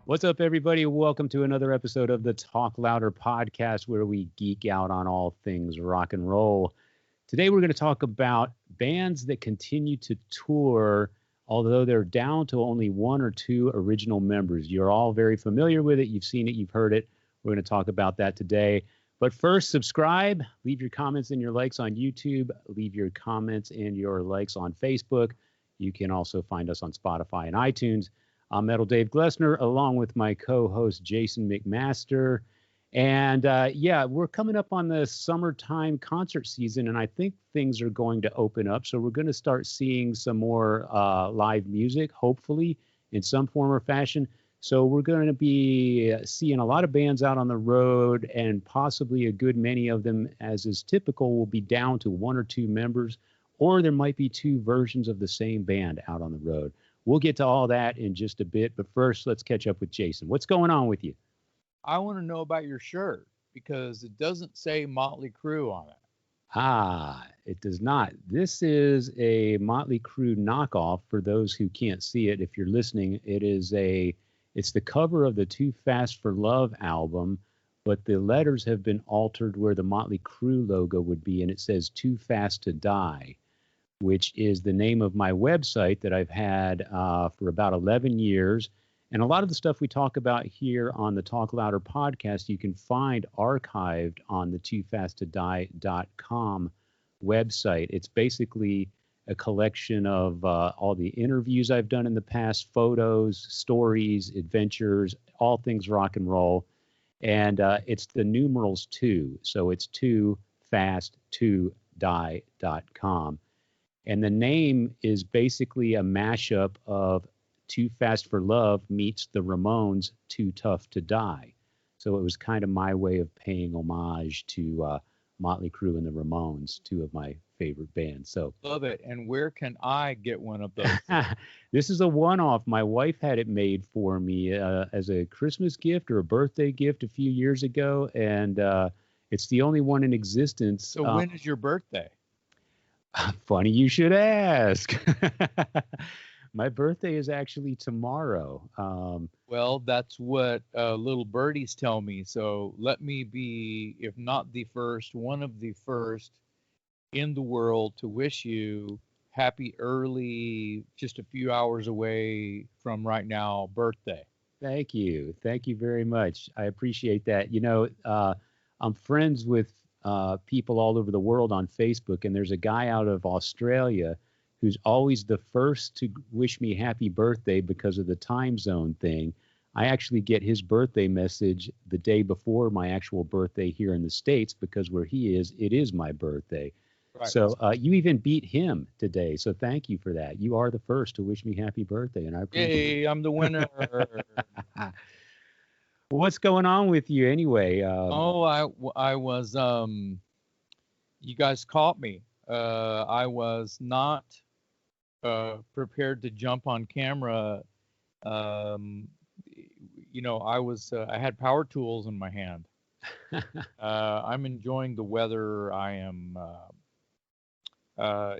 What's up, everybody? Welcome to another episode of the Talk Louder podcast, where we geek out on all things rock and roll. Today, we're going to talk about bands that continue to tour, although they're down to only one or two original members. You're all very familiar with it. You've seen it. You've heard it. We're going to talk about that today. But first, subscribe. Leave your comments and your likes on YouTube. Leave your comments and your likes on Facebook. You can also find us on Spotify and iTunes. I'm Metal Dave Glessner, along with my co-host Jason McMaster. And we're coming up on the summertime concert season, and I think things are going to open up. So we're going to start seeing some more live music, hopefully, in some form or fashion. So we're going to be seeing a lot of bands out on the road, and possibly a good many of them, as is typical, will be down to one or two members, or there might be two versions of the same band out on the road. We'll get to all that in just a bit, but first, let's catch up with Jason. What's going on with you? I want to know about your shirt because it doesn't say Motley Crue on it. It does not. This is a Motley Crue knockoff for those who can't see it. If you're listening, it's the cover of the Too Fast for Love album, but the letters have been altered where the Motley Crue logo would be, and it says Too Fast to Die, which is the name of my website that I've had for about 11 years. And a lot of the stuff we talk about here on the Talk Louder podcast, you can find archived on the toofasttodie.com website. It's basically a collection of all the interviews I've done in the past, photos, stories, adventures, all things rock and roll. And it's the numerals 2. So it's toofasttodie.com. And the name is basically a mashup of Too Fast for Love meets the Ramones' Too Tough to Die. So it was kind of my way of paying homage to Motley Crue and the Ramones, two of my favorite bands. So love it. And where can I get one of those? This is a one-off. My wife had it made for me as a Christmas gift or a birthday gift a few years ago, and it's the only one in existence. So when is your birthday? Funny you should ask. My birthday is actually tomorrow. Well, that's what little birdies tell me. So let me be, if not the first, one of the first in the world to wish you happy early, just a few hours away from right now, birthday. Thank you. Thank you very much. I appreciate that. You know, I'm friends with people all over the world on Facebook, and there's a guy out of Australia who's always the first to wish me happy birthday because of the time zone thing. I actually get his birthday message the day before my actual birthday here in the States, because where he is, it is my birthday. Right. So you even beat him today. So thank you for that. You are the first to wish me happy birthday, and I appreciate it. Hey, I'm the winner. What's going on with you anyway? I was, you guys caught me. I was not prepared to jump on camera. I had power tools in my hand. I'm enjoying the weather. I am, I'm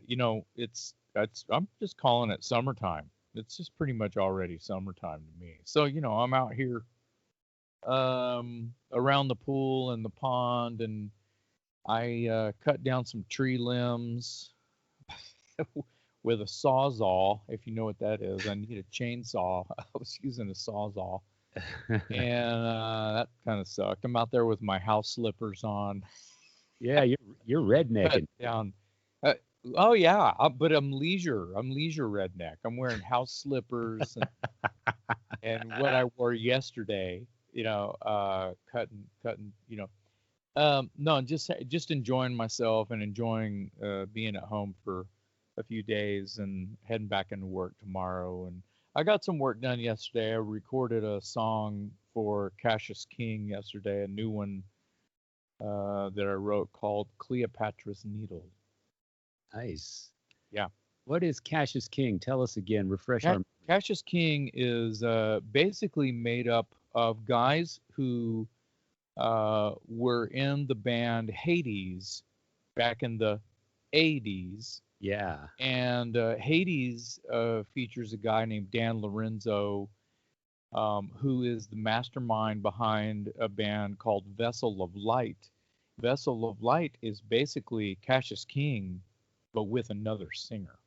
just calling it summertime. It's just pretty much already summertime to me. So, I'm out here around the pool and the pond, and I cut down some tree limbs with a sawzall. If you know what that is, I need a chainsaw. I was using a sawzall, and that kind of sucked. I'm out there with my house slippers on. Yeah, you're rednecking down. Oh yeah, but I'm leisure redneck. I'm wearing house slippers and what I wore yesterday. Cutting. No, just enjoying myself and enjoying being at home for a few days and heading back into work tomorrow. And I got some work done yesterday. I recorded a song for Cassius King yesterday, a new one that I wrote called Cleopatra's Needle. Nice. Yeah. What is Cassius King? Tell us again. Refresh our. Cassius King is basically made up of guys who were in the band Hades back in the 80s. Yeah. And Hades features a guy named Dan Lorenzo, who is the mastermind behind a band called Vessel of Light. Vessel of Light is basically Cassius King, but with another singer.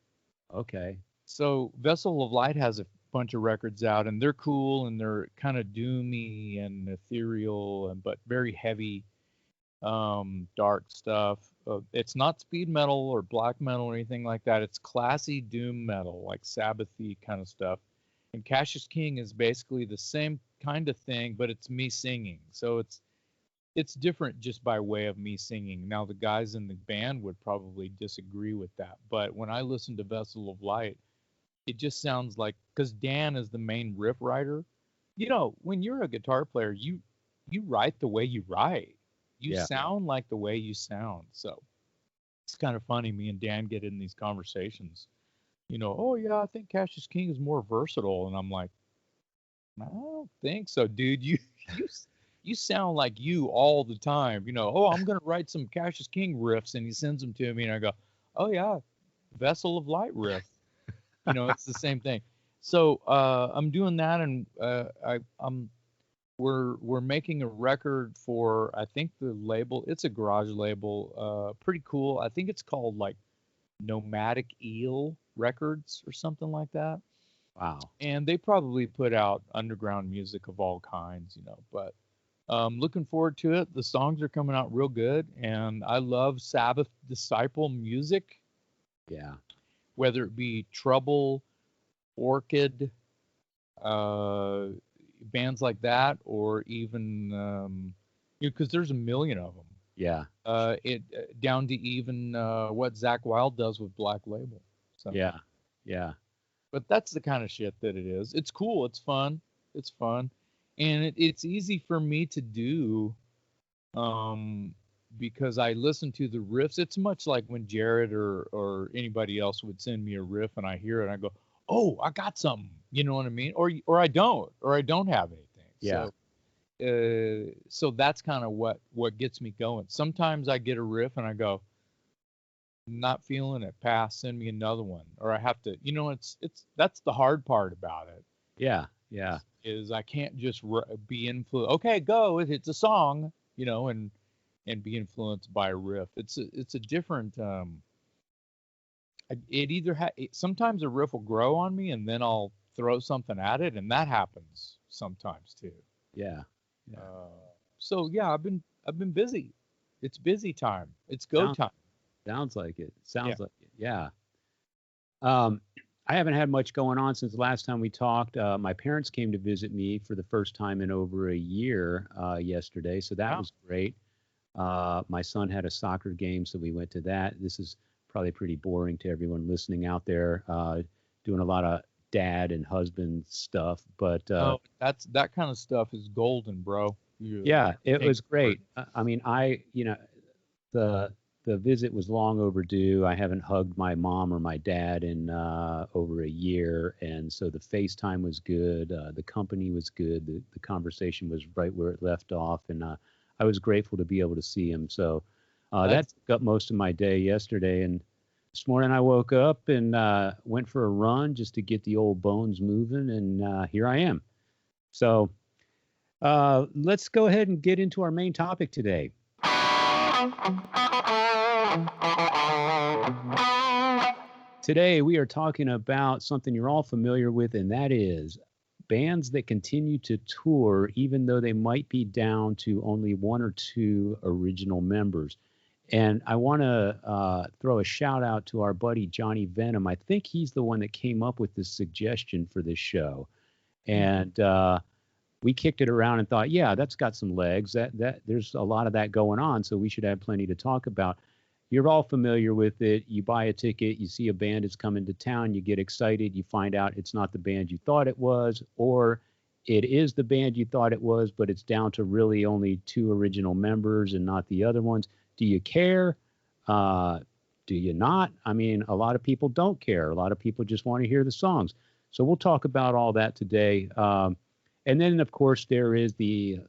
Okay. So Vessel of Light has a bunch of records out, and they're cool, and they're kind of doomy and ethereal, but very heavy, dark stuff. It's not speed metal or black metal or anything like that. It's classy doom metal, like Sabbathy kind of stuff. And Cassius King is basically the same kind of thing, but it's me singing. So it's different just by way of me singing. Now the guys in the band would probably disagree with that, but when I listen to Vessel of Light, it just sounds like, because Dan is the main riff writer. You know, when you're a guitar player, you write the way you write. You sound like the way you sound. So it's kind of funny. Me and Dan get in these conversations. You know, oh yeah, I think Cassius King is more versatile, and I'm like, I don't think so, dude. You sound like you all the time. You know, oh, I'm gonna write some Cassius King riffs, and he sends them to me, and I go, oh yeah, Vessel of Light riff. You know, it's the same thing. So I'm doing that, and we're making a record for, I think the label, it's a garage label, pretty cool. I think it's called like Nomadic Eel Records or something like that. Wow. And they probably put out underground music of all kinds, you know, but looking forward to it. The songs are coming out real good, and I love Sabbath Disciple music. Yeah. Whether it be Trouble, Orchid, bands like that, or even because there's a million of them. Yeah. It down to even what Zakk Wylde does with Black Label. So. Yeah. But that's the kind of shit that it is. It's cool. It's fun. And it's easy for me to do because I listen to the riffs. It's much like when Jared or anybody else would send me a riff and I hear it and I go, oh, I got something. You know what I mean? Or I don't have anything. Yeah. So that's kind of what gets me going. Sometimes I get a riff and I go, not feeling it, pass, send me another one. Or I have to, you know, that's the hard part about it. Yeah. Is I can't just be influenced. Okay, go. It's a song, you know, and be influenced by a riff. It's a different. It either sometimes a riff will grow on me, and then I'll throw something at it, and that happens sometimes too. Yeah. So yeah, I've been busy. It's busy time. It's go time. Sounds like it. Like it. Yeah. I haven't had much going on since the last time we talked. My parents came to visit me for the first time in over a year yesterday, so that was great. My son had a soccer game, so we went to that. This is probably pretty boring to everyone listening out there, doing a lot of dad and husband stuff. But that kind of stuff is golden, bro. It was great. I mean, the visit was long overdue. I haven't hugged my mom or my dad in over a year, and so the FaceTime was good. The company was good. The conversation was right where it left off, and I was grateful to be able to see him. So that took up most of my day yesterday, and this morning I woke up and went for a run just to get the old bones moving, and here I am. So let's go ahead and get into our main topic today. Today, we are talking about something you're all familiar with, and that is bands that continue to tour even though they might be down to only one or two original members. And I want to throw a shout out to our buddy Johnny Venom. I think he's the one that came up with this suggestion for this show. And we kicked it around and thought, yeah, that's got some legs. That there's a lot of that going on, so we should have plenty to talk about. You're all familiar with it. You buy a ticket, you see a band is coming to town, you get excited, you find out it's not the band you thought it was, or it is the band you thought it was, but it's down to really only two original members and not the other ones. Do you care? Do you not? I mean, a lot of people don't care. A lot of people just want to hear the songs. So we'll talk about all that today. And then, of course, there is the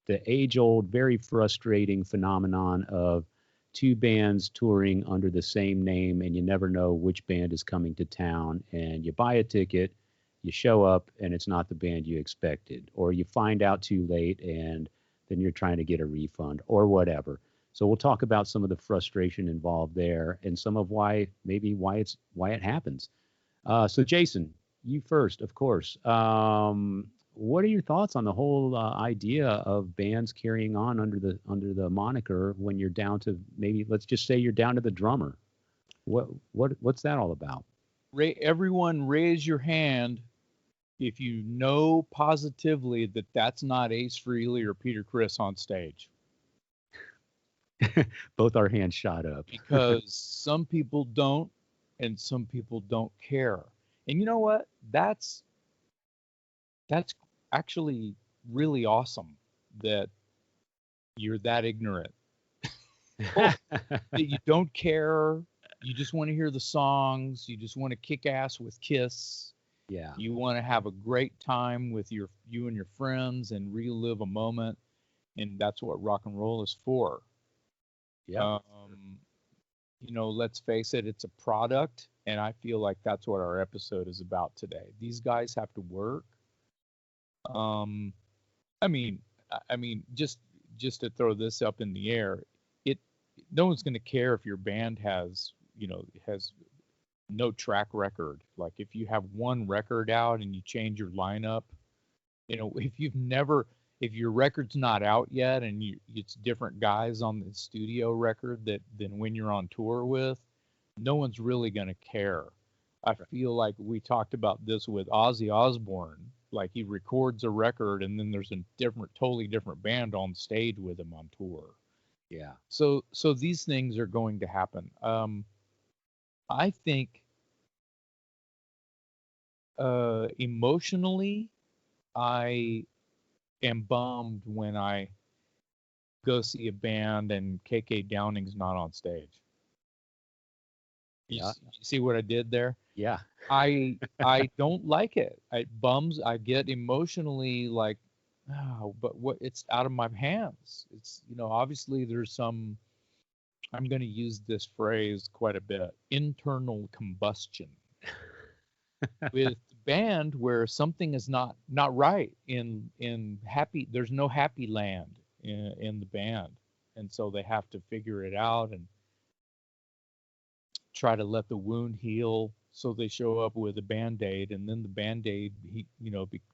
age-old, very frustrating phenomenon of two bands touring under the same name, and you never know which band is coming to town. And you buy a ticket, you show up and it's not the band you expected, or you find out too late and then you're trying to get a refund or whatever. So we'll talk about some of the frustration involved there and some of why it happens. So Jason, you first, of course. What are your thoughts on the whole idea of bands carrying on under the moniker when you're down to, maybe let's just say you're down to the drummer? What's that all about? Everyone raise your hand if you know positively that that's not Ace Frehley or Peter Criss on stage. Both our hands shot up. Because some people don't, and some people don't care. And you know what? That's actually really awesome that you're that ignorant. That you don't care. You just want to hear the songs. You just want to kick ass with Kiss. Yeah. You want to have a great time with you and your friends and relive a moment. And that's what rock and roll is for. Yeah. Let's face it, it's a product. And I feel like that's what our episode is about today. These guys have to work. Just to throw this up in the air, no one's going to care if your band has no track record. Like if you have one record out and you change your lineup, if your record's not out yet and it's different guys on the studio record than when you're on tour with, no one's really going to care. I feel like we talked about this with Ozzy Osbourne. Like he records a record and then there's a totally different band on stage with him on tour. Yeah. So these things are going to happen. I think emotionally, I am bummed when I go see a band and KK Downing's not on stage. You see what I did there? Yeah. I don't like it. It bums. I get emotionally like, oh, but it's out of my hands. It's, obviously there's some, I'm going to use this phrase quite a bit, internal combustion with the band where something is not right in happy, there's no happy land in the band. And so they have to figure it out and try to let the wound heal. So they show up with a Band-Aid, and then the Band-Aid,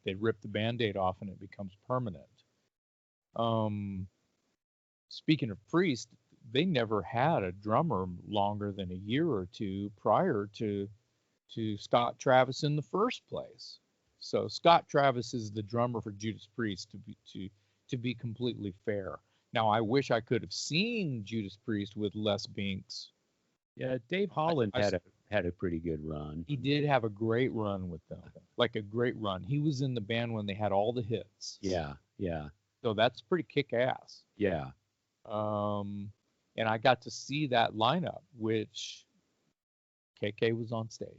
they rip the Band-Aid off and it becomes permanent. Speaking of Priest, they never had a drummer longer than a year or two prior to Scott Travis in the first place. So Scott Travis is the drummer for Judas Priest, to be completely fair. Now I wish I could have seen Judas Priest with Les Binks. Yeah, Dave Holland had a pretty good run. He did have a great run with them, like a great run. He was in the band when they had all the hits. Yeah. So that's pretty kick-ass. Yeah. And I got to see that lineup, which KK was on stage.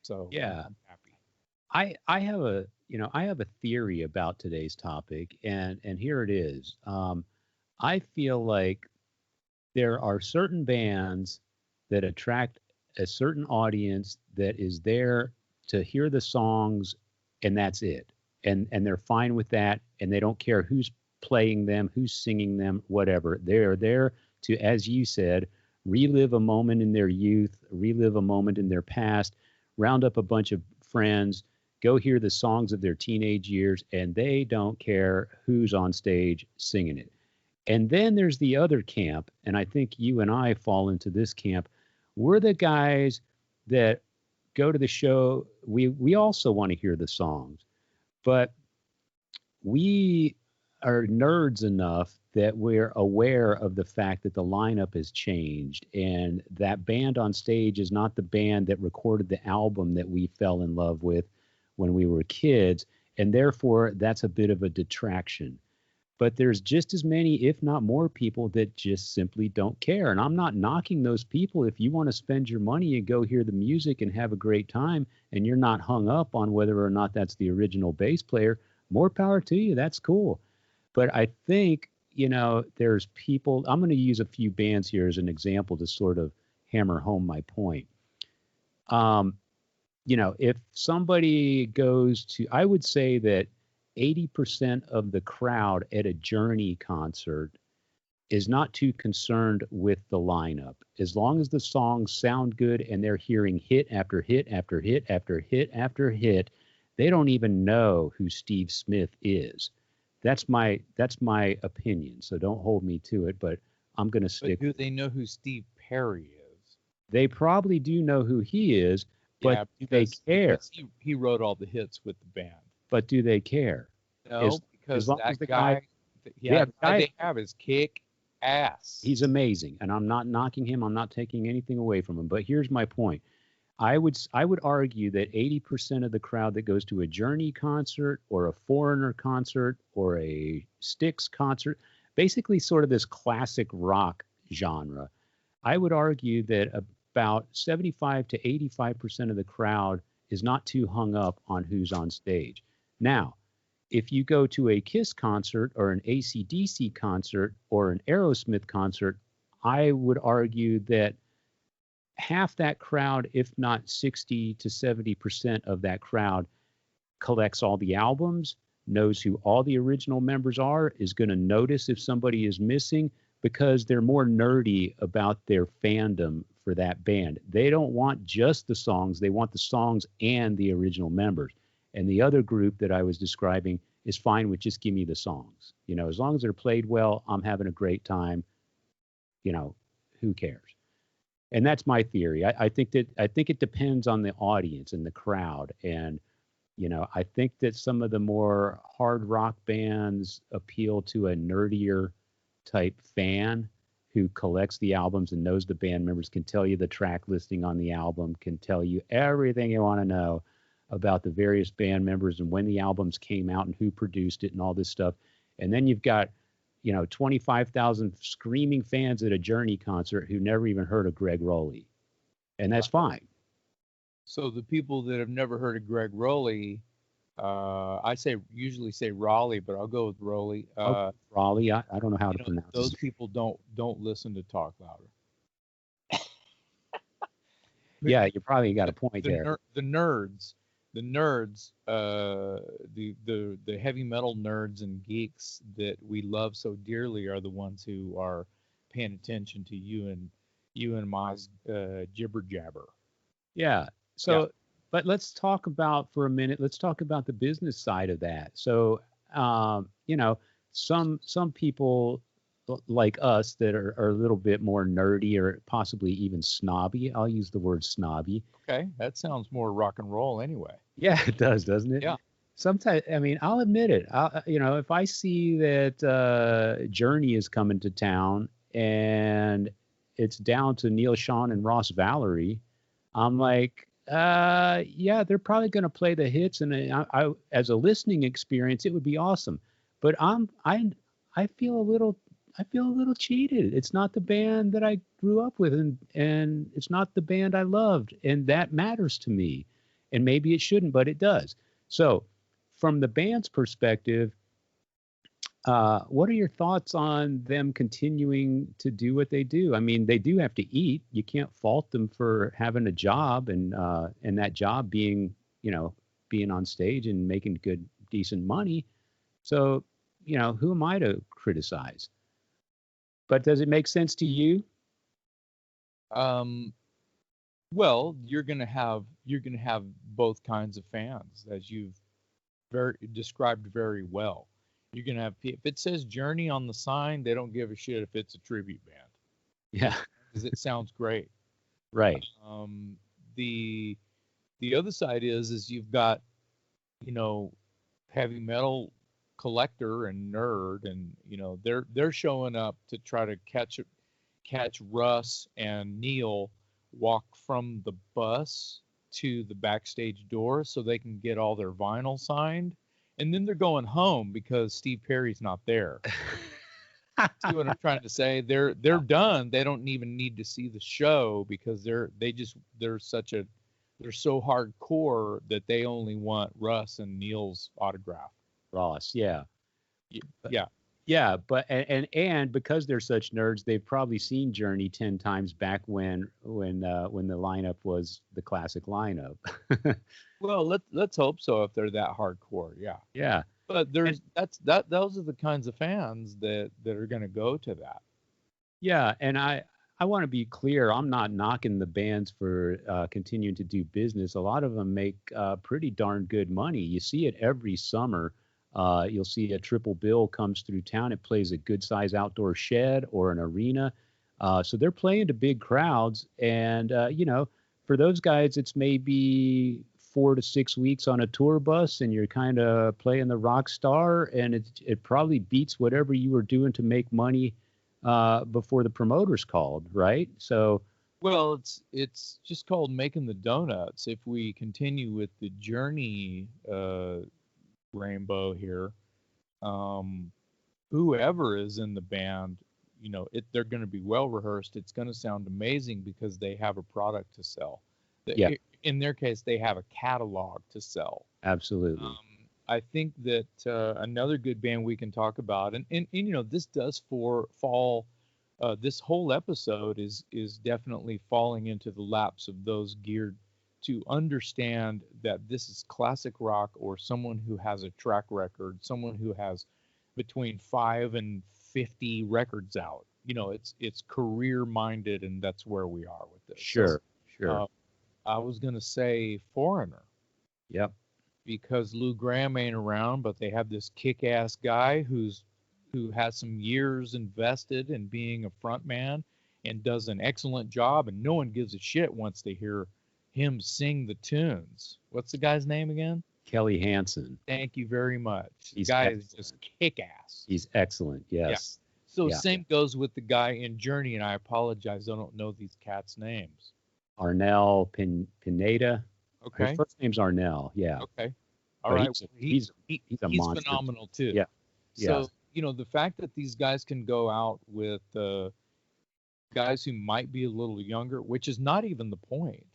So yeah, I'm happy. I have a theory about today's topic, and here it is. I feel like there are certain bands that attract a certain audience that is there to hear the songs, and that's it. And they're fine with that, and they don't care who's playing them, who's singing them, whatever. They're there to, as you said, relive a moment in their youth, relive a moment in their past, round up a bunch of friends, go hear the songs of their teenage years, and they don't care who's on stage singing it. And then there's the other camp, and I think you and I fall into this camp. We're the guys that go to the show. We also want to hear the songs, but we are nerds enough that we're aware of the fact that the lineup has changed, and that band on stage is not the band that recorded the album that we fell in love with when we were kids, and therefore that's a bit of a detraction. But there's just as many, if not more, people that just simply don't care. And I'm not knocking those people. If you want to spend your money and go hear the music and have a great time, and you're not hung up on whether or not that's the original bass player, more power to you. That's cool. But I think, there's people, I'm going to use a few bands here as an example to sort of hammer home my point. if somebody goes to, I would say that 80% of the crowd at a Journey concert is not too concerned with the lineup. As long as the songs sound good and they're hearing hit after hit after hit after hit after hit, they don't even know who Steve Smith is. That's my opinion. So don't hold me to it, but I'm going to stick. But do they know who Steve Perry is? They probably do know who he is, but Yeah, do they care? Because he wrote all the hits with the band. But do they care? No, because long that as the guy, yeah, the guy they have is kick ass. He's amazing, and I'm not knocking him. I'm not taking anything away from him. But here's my point. I would argue that 80% of the crowd that goes to a Journey concert or a Foreigner concert or a Styx concert, basically sort of this classic rock genre, I would argue that about 75 to 85% of the crowd is not too hung up on who's on stage. Now, if you go to a Kiss concert or an AC/DC concert or an Aerosmith concert, I would argue that half that crowd, if not 60 to 70% of that crowd, collects all the albums, knows who all the original members are, is going to notice if somebody is missing because they're more nerdy about their fandom for that band. They don't want just the songs, they want the songs and the original members. And the other group that I was describing is fine with just give me the songs. As long as they're played well, I'm having a great time. Who cares? And that's my theory. I think it depends on the audience and the crowd. And, I think that some of the more hard rock bands appeal to a nerdier type fan who collects the albums and knows the band members, can tell you the track listing on the album, can tell you everything you want to know about the various band members and when the albums came out and who produced it and all this stuff. And then you've got, 25,000 screaming fans at a Journey concert who never even heard of Greg Rowley. And that's fine. So the people that have never heard of Greg Rowley, I usually say Raleigh, but I'll go with Rowley. Raleigh, I don't know how to pronounce it. Those people don't listen to Talk Louder. Yeah, you probably got a point there. The nerds, the heavy metal nerds and geeks that we love so dearly are the ones who are paying attention to you and my jibber jabber. Yeah. So, but let's talk about for a minute. Let's talk about the business side of that. So, some people like us that are a little bit more nerdy or possibly even snobby. I'll use the word snobby. Okay, that sounds more rock and roll anyway. Yeah, it does, doesn't it? Yeah. Sometimes, I'll admit it. If I see that Journey is coming to town and it's down to Neil Schon and Ross Valerie, I'm like, yeah, they're probably going to play the hits, and I, as a listening experience, it would be awesome. But I feel a little cheated. It's not the band that I grew up with, and it's not the band I loved, and that matters to me. And maybe it shouldn't, but it does. So, from the band's perspective, what are your thoughts on them continuing to do what they do? I mean, they do have to eat. You can't fault them for having a job, and that job being on stage and making good, decent money. So, who am I to criticize? But does it make sense to you? Well, you're gonna have both kinds of fans, as you've described very well. You're gonna have, if it says Journey on the sign, they don't give a shit if it's a tribute band. Yeah, because it sounds great. Right. The other side is you've got heavy metal collector and nerd, and they're showing up to try to catch Russ and Neil walk from the bus to the backstage door so they can get all their vinyl signed, and then they're going home because Steve Perry's not there. See what I'm trying to say? They're done. They don't even need to see the show because they're so hardcore that they only want Russ and Neil's autograph. Ross, yeah. Yeah. Yeah, but and because they're such nerds, they've probably seen Journey 10 times back when the lineup was the classic lineup. Well, let's hope so if they're that hardcore. Yeah. Yeah. But And those are the kinds of fans that are going to go to that. yeah, and I want to be clear. I'm not knocking the bands for continuing to do business. A lot of them make pretty darn good money. You see it every summer. You'll see a triple bill comes through town. It plays a good size outdoor shed or an arena. So they're playing to big crowds. And, for those guys, it's maybe 4 to 6 weeks on a tour bus and you're kind of playing the rock star. And it probably beats whatever you were doing to make money before the promoters called, right? So, Well, it's just called making the donuts. If we continue with the Journey rainbow here, um, whoever is in the band, they're going to be well rehearsed. It's going to sound amazing because they have a product to sell. yeah, In their case, they have a catalog to sell. absolutely. I think that another good band we can talk about, and this does fall. This whole episode is definitely falling into the laps of those geared to understand that this is classic rock, or someone who has a track record, someone who has between 5 and 50 records out. It's career minded, and that's where we are with this. Sure, sure. I was gonna say Foreigner, Yep. because Lou Gramm ain't around, but they have this kick-ass guy who has some years invested in being a front man and does an excellent job, and no one gives a shit once they hear him sing the tunes. What's the guy's name again? Kelly Hansen. Thank you very much. He's The guy is excellent. just kick-ass. He's excellent. Yes. So Yeah. same goes with the guy in Journey, and I apologize, I don't know these cats' names. Arnell Pineda. Okay. His first name's Arnell. Yeah. Okay. All But right. he's a monster. Phenomenal too. Yeah. So, the fact that these guys can go out with guys who might be a little younger, which is not even the point.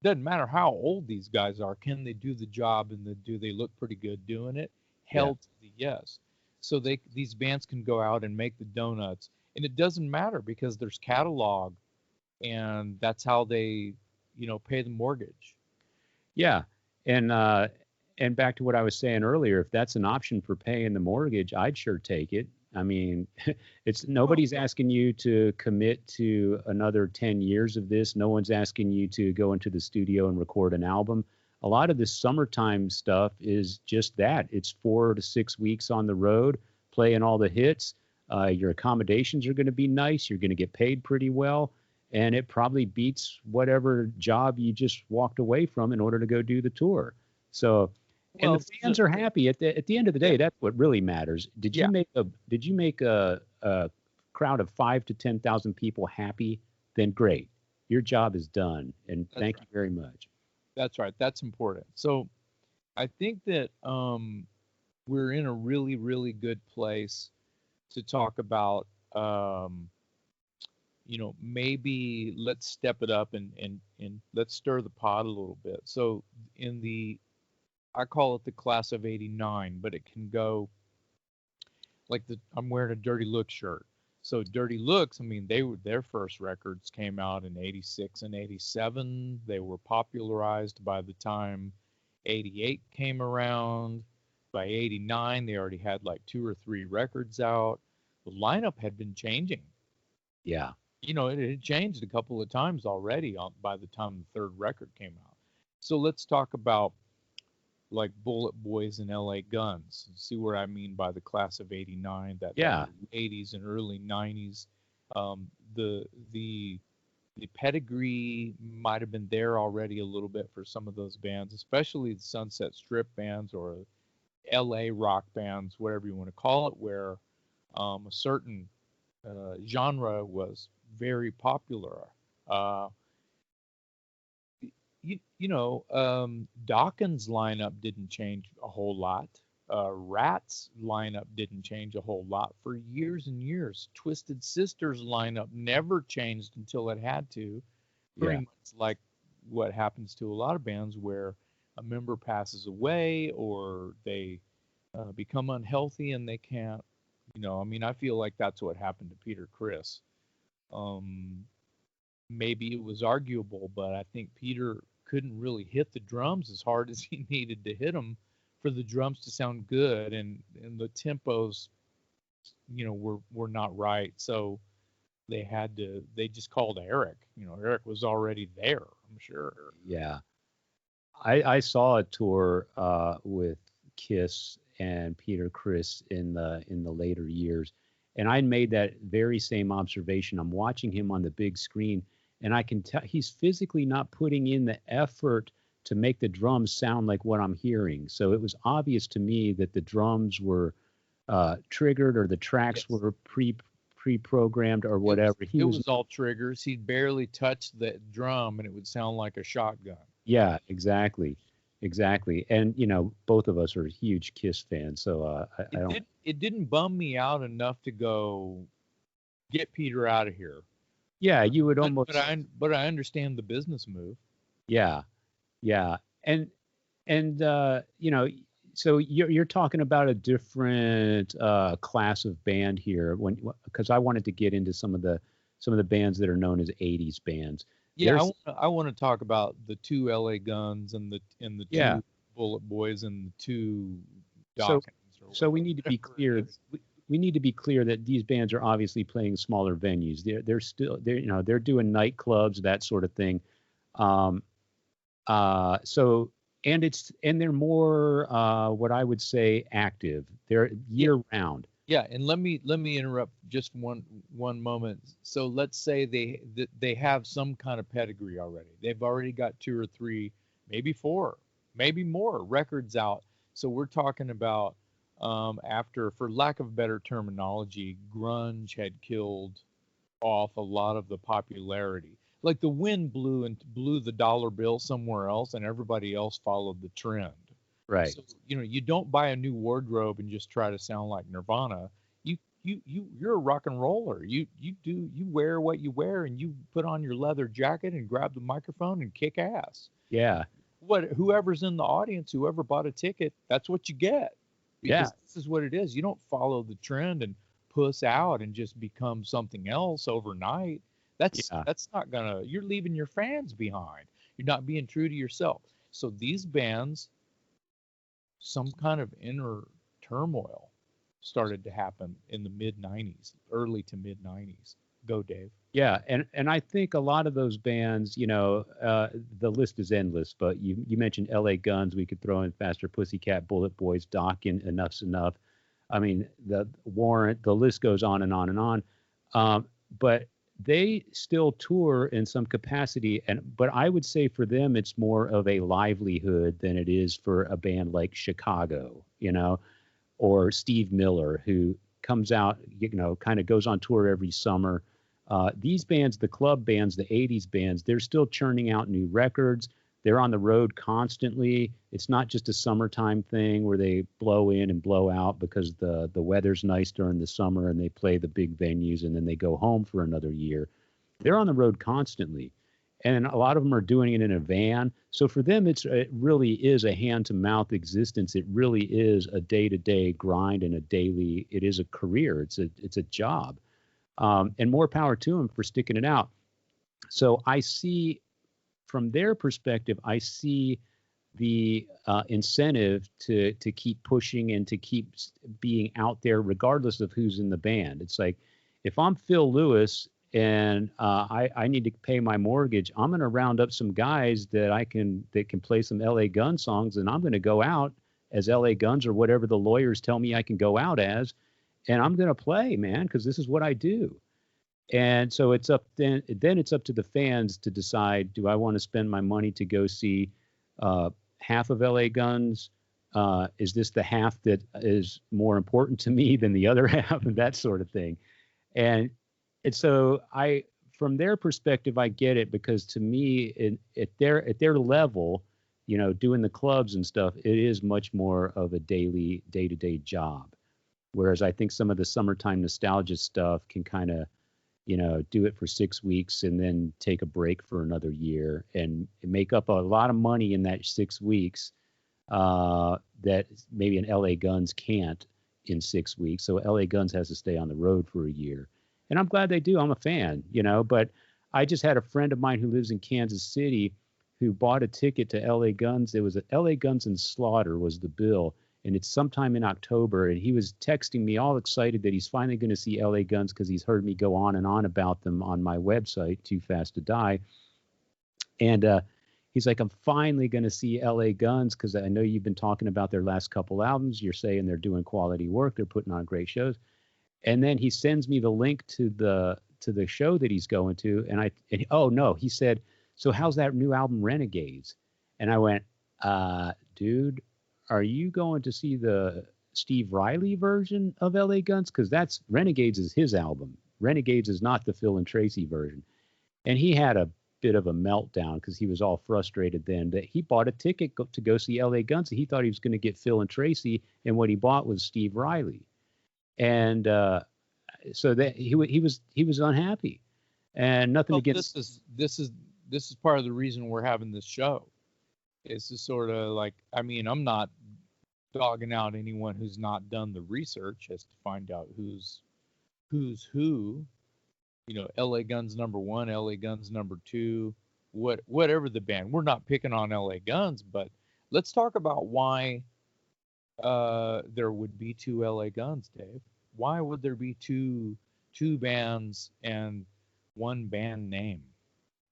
Doesn't matter how old these guys are. Can they do the job, and do they look pretty good doing it? Hell to the yes. So these bands can go out and make the donuts, and it doesn't matter because there's catalog, and that's how they, pay the mortgage. Yeah. And back to what I was saying earlier, if that's an option for paying the mortgage, I'd sure take it. I mean, nobody's asking you to commit to another 10 years of this. No one's asking you to go into the studio and record an album. A lot of this summertime stuff is just that. It's 4 to 6 weeks on the road, playing all the hits. Your accommodations are going to be nice. You're going to get paid pretty well. And it probably beats whatever job you just walked away from in order to go do the tour. So, and the fans are happy at the end of the day. That's what really matters. Did you make a crowd of 5 to 10,000 people happy? Then great, your job is done. And thank you very much. That's right. That's important. So, I think that we're in a really, really good place to talk about. Maybe let's step it up and let's stir the pot a little bit. So I call it the class of '89, but it can go like I'm wearing a Dirty Look shirt. So Dirty Looks, I mean, their first records came out in '86 and '87. They were popularized by the time '88 came around. By '89, they already had like 2 or 3 records out. The lineup had been changing. Yeah. It had changed a couple of times already by the time the third record came out. So let's talk about like Bullet Boys and LA Guns. See what I mean by the class of '89, that 80s and early '90s. The pedigree might have been there already a little bit for some of those bands, especially the Sunset Strip bands or LA rock bands, whatever you want to call it, where a certain genre was very popular. Dawkins' lineup didn't change a whole lot. Rat's lineup didn't change a whole lot for years and years. Twisted Sister's lineup never changed until it had to. Pretty much like what happens to a lot of bands where a member passes away or they become unhealthy and they can't I mean, I feel like that's what happened to Peter Criss. Um, Maybe it was arguable, but I think Peter couldn't really hit the drums as hard as he needed to hit them for the drums to sound good, and the tempos, were not right. So they just called Eric. Eric was already there, I'm sure. Yeah. I saw a tour with Kiss and Peter Criss in the later years, and I made that very same observation. I'm watching him on the big screen, and I can tell he's physically not putting in the effort to make the drums sound like what I'm hearing. So it was obvious to me that the drums were triggered, or the tracks Yes. were pre-programmed or whatever. It was all triggers. He'd barely touch the drum, and it would sound like a shotgun. Yeah, exactly. Exactly. And, both of us are huge Kiss fans. So I don't. It didn't bum me out enough to go get Peter out of here. Yeah, you would But, almost. but I understand the business move. Yeah. Yeah. And so you're talking about a different class of band here, because I wanted to get into some of the bands that are known as 80s bands. Yeah, I want to talk about the two LA Guns and the Yeah. two Bullet Boys and the two So Dawkins. so we need to be clear. We need to be clear that these bands are obviously playing smaller venues. They're doing nightclubs, that sort of thing. So and they're more what I would say active. They're year round. Yeah, and let me interrupt just one moment. So let's say they have some kind of pedigree already. They've already got 2 or 3, maybe 4, maybe more records out. So we're talking about after, for lack of better terminology, grunge had killed off a lot of the popularity. Like the wind blew the dollar bill somewhere else, and everybody else followed the trend. Right. So, you don't buy a new wardrobe and just try to sound like Nirvana. You're a rock and roller. You wear what you wear, and you put on your leather jacket and grab the microphone and kick ass. Yeah. Whoever's in the audience, whoever bought a ticket, that's what you get. Because this is what it is. You don't follow the trend and puss out and just become something else overnight. That's not gonna. You're leaving your fans behind. You're not being true to yourself. So these bands, some kind of inner turmoil started to happen in the mid 90s, early to mid 90s. Go, Dave. Yeah, and I think a lot of those bands, the list is endless. But you mentioned L.A. Guns. We could throw in Faster Pussycat, Bullet Boys, Dokken, Enough's Enough. I mean, the Warrant. The list goes on and on and on. But they still tour in some capacity, but I would say for them it's more of a livelihood than it is for a band like Chicago, or Steve Miller, who comes out, kind of goes on tour every summer. These bands, the club bands, the 80s bands, they're still churning out new records. They're on the road constantly. It's not just a summertime thing where they blow in and blow out because the weather's nice during the summer and they play the big venues and then they go home for another year. They're on the road constantly. And a lot of them are doing it in a van. So for them, it really is a hand-to-mouth existence. It really is a day-to-day grind and it is a career. It's a job. And more power to them for sticking it out. So I see, from their perspective, I see the incentive to keep pushing and to keep being out there regardless of who's in the band. It's like, if I'm Phil Lewis and I need to pay my mortgage, I'm going to round up some guys that can play some LA Gun songs, and I'm going to go out as LA Guns or whatever the lawyers tell me I can go out as, and I'm going to play, man, because this is what I do. And so it's up then it's up to the fans to decide, do I want to spend my money to go see half of LA Guns? Is this the half that is more important to me than the other half, and that sort of thing? And so from their perspective, I get it, because to me, at their level, doing the clubs and stuff, it is much more of a day-to-day job. Whereas I think some of the summertime nostalgia stuff can kind of, do it for 6 weeks and then take a break for another year and make up a lot of money in that 6 weeks that maybe an LA Guns can't, in 6 weeks. So LA Guns has to stay on the road for a year. And I'm glad they do. I'm a fan, you know, but I just had a friend of mine who lives in Kansas City who bought a ticket to LA Guns. It was a LA Guns and Slaughter was the bill. And it's sometime in October. And he was texting me all excited that he's finally going to see LA Guns because he's heard me go on and on about them on my website, Too Fast to Die. And he's like, I'm finally going to see LA Guns because I know you've been talking about their last couple albums. You're saying they're doing quality work. They're putting on great shows. And then he sends me the link to the show that he's going to. And oh no, he said, so how's that new album Renegades? And I went, dude, are you going to see the Steve Riley version of LA Guns? Because that's Renegades is his album. Renegades is not the Phil and Tracy version. And he had a bit of a meltdown because he was all frustrated then that he bought a ticket to go see LA Guns. And he thought he was going to get Phil and Tracy. And what he bought was Steve Riley. And so that he was unhappy, and nothing against. This is part of the reason we're having this show. It's to sort of like, I mean, I'm not dogging out anyone who's not done the research as to find out who's who. You know, LA Guns #1, LA Guns #2, whatever the band. We're not picking on LA Guns, but let's talk about why there would be 2 LA Guns, Dave. Why would there be two bands and one band name?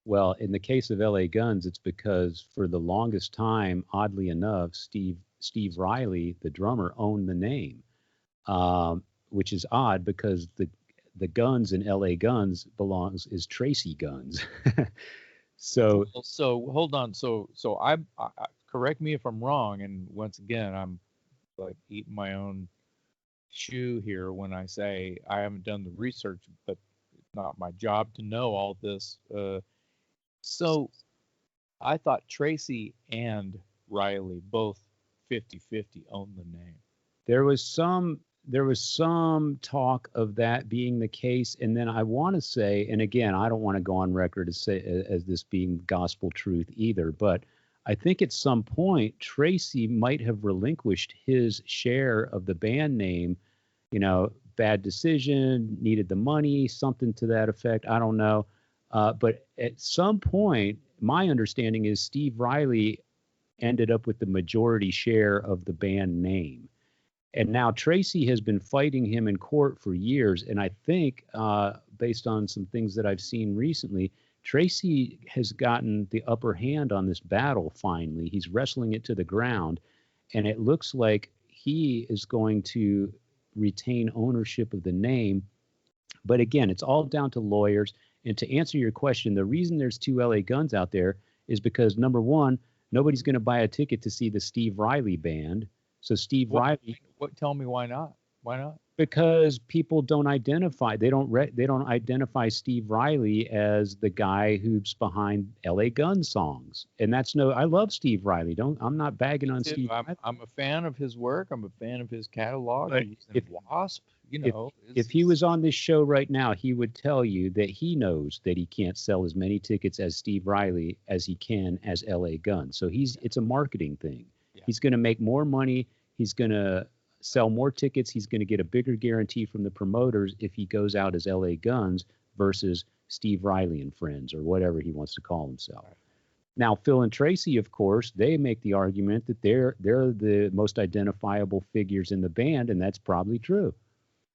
Well, in the case of LA Guns, it's because for the longest time, oddly enough, Steve Riley, the drummer, owned the name, which is odd because the Guns in LA Guns is Tracy Guns. So hold on. So I correct me if I'm wrong, and once again, I'm like eating my own shoe here when I say I haven't done the research, but it's not my job to know all this. So I thought Tracy and Riley both 50-50 own the name. There was some talk of that being the case, and then I want to say, and again, I don't want to go on record as this being gospel truth either, but I think at some point Tracy might have relinquished his share of the band name, you know, bad decision, needed the money, something to that effect. I don't know. But at some point, my understanding is Steve Riley ended up with the majority share of the band name. And now Tracy has been fighting him in court for years. And I think based on some things that I've seen recently, Tracy has gotten the upper hand on this battle finally. He's wrestling it to the ground, and it looks like he is going to retain ownership of the name. But again, it's all down to lawyers. And to answer your question, the reason there's 2 LA Guns out there is because, number one, nobody's going to buy a ticket to see the Steve Riley band. So Riley. Tell me why not? Why not? Because people don't identify. They don't identify Steve Riley as the guy who's behind LA Gun songs. And I love Steve Riley. I'm not bagging on Steve. I'm a fan of his work. I'm a fan of his catalog. If Wasp, you know, if he was on this show right now, he would tell you that he knows that he can't sell as many tickets as Steve Riley as he can as LA Gun. So it's a marketing thing. Yeah. He's going to make more money. He's going to sell more tickets. He's going to get a bigger guarantee from the promoters if he goes out as LA Guns versus Steve Riley and Friends or whatever he wants to call himself. Now, Phil and Tracy, of course, they make the argument that they're the most identifiable figures in the band, and that's probably true.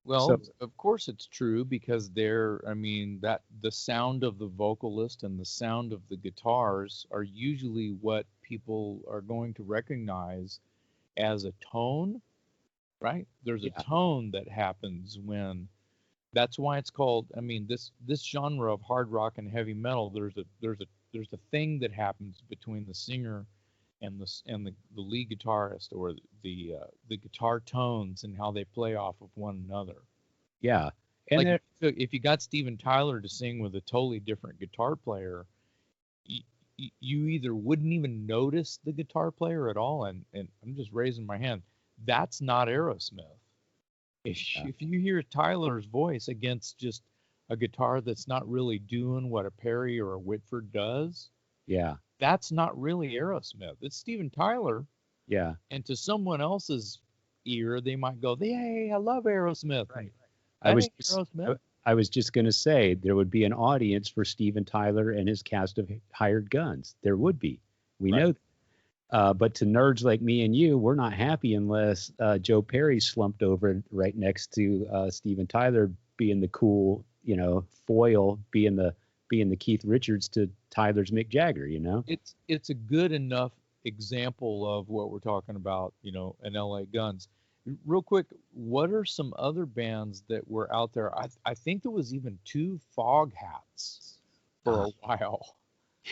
Well, of course it's true because the sound of the vocalist and the sound of the guitars are usually what people are going to recognize as a tone. Right? There's a tone that happens when. That's why it's called. I mean, this genre of hard rock and heavy metal. There's a thing that happens between the singer and the lead guitarist, or the guitar tones and how they play off of one another. Yeah, and like if you got Steven Tyler to sing with a totally different guitar player, you either wouldn't even notice the guitar player at all, and I'm just raising my hand. That's not Aerosmith. If you hear Tyler's voice against just a guitar that's not really doing what a Perry or a Whitford does, that's not really Aerosmith. It's Steven Tyler. Yeah. And to someone else's ear, they might go, "Hey, I love Aerosmith." Right. That I was ain't just, Aerosmith. I was just going to say there would be an audience for Steven Tyler and his cast of hired guns. There would be. We Right. know. But to nerds like me and you, we're not happy unless Joe Perry slumped over right next to Steven Tyler, being the cool, foil, being the Keith Richards to Tyler's Mick Jagger. It's a good enough example of what we're talking about, in LA Guns. Real quick, what are some other bands that were out there? I think there was even two Fog Hats for a while.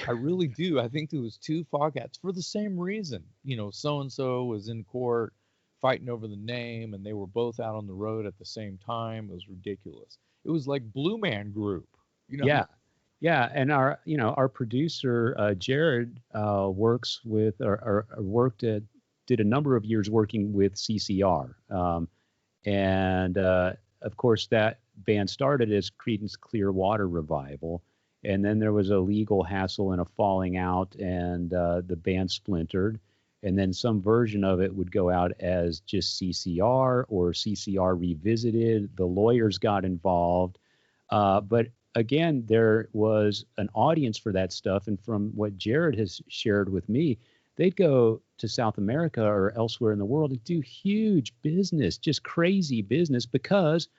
I really do. I think there was two Fog Hats for the same reason. So and so was in court fighting over the name, and they were both out on the road at the same time. It was ridiculous. It was like Blue Man Group. Yeah, yeah, and our producer Jared works with or worked at did a number of years working with CCR, and of course that band started as Creedence Clearwater Revival, and then there was a legal hassle and a falling out, and the band splintered, and then some version of it would go out as just CCR or CCR Revisited. The lawyers got involved, but again, there was an audience for that stuff. And from what Jared has shared with me, they'd go to South America or elsewhere in the world and do huge business, just crazy business, because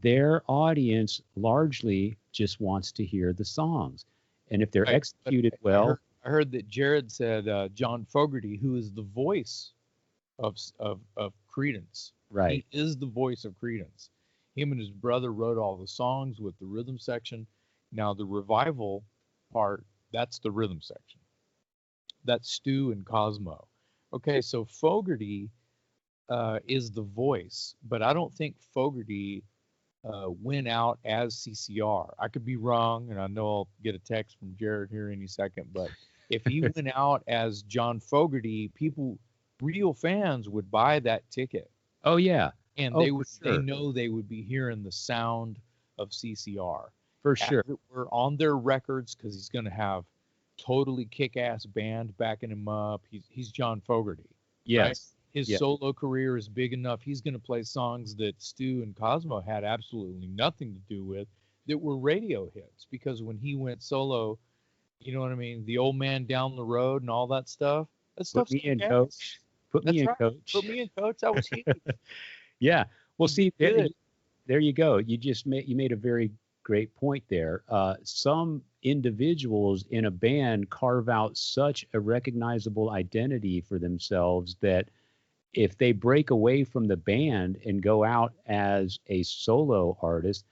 their audience largely just wants to hear the songs. And if they're Right. executed But well, I heard that Jared said John Fogerty, who is the voice of Creedence, right. he is the voice of Creedence. Him and his brother wrote all the songs with the rhythm section. Now the revival part, that's the rhythm section. That's Stu and Cosmo. Okay, so Fogerty is the voice, but I don't think Fogerty went out as CCR. I could be wrong, and I know I'll get a text from Jared here any second, but if he went out as John Fogerty, real fans would buy that ticket. Oh, yeah. And Oh, they for would sure. they know they would be hearing the sound of CCR. For As sure. it were on their records, because he's going to have totally kick-ass band backing him up. He's John Fogerty. Yes. Right? His solo career is big enough. He's going to play songs that Stu and Cosmo had absolutely nothing to do with, that were radio hits. Because when he went solo, you know what I mean? The Old Man Down the Road and all that stuff. That stuff's Put me in, kick-ass. coach. Put me That's in, right. coach. Put me in, coach. That was huge. Yeah. Well, see, Good. there you go. You made a very great point there. Some individuals in a band carve out such a recognizable identity for themselves that if they break away from the band and go out as a solo artist,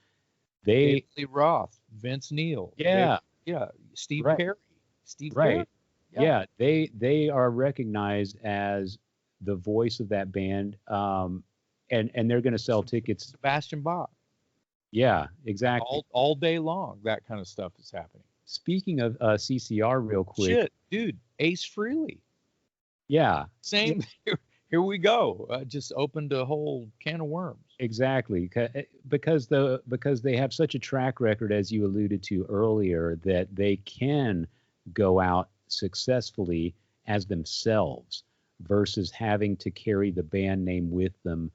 David Lee Roth, Vince Neil, Steve right. Perry, Steve right. Perry. Yeah, they are recognized as the voice of that band, and they're going to sell tickets. Sebastian Bach. Yeah, exactly. All day long, that kind of stuff is happening. Speaking of CCR, real quick. Shit, dude, Ace Frehley. Yeah. Same. Here we go. Just opened a whole can of worms. Exactly, because they have such a track record, as you alluded to earlier, that they can go out successfully as themselves versus having to carry the band name with them.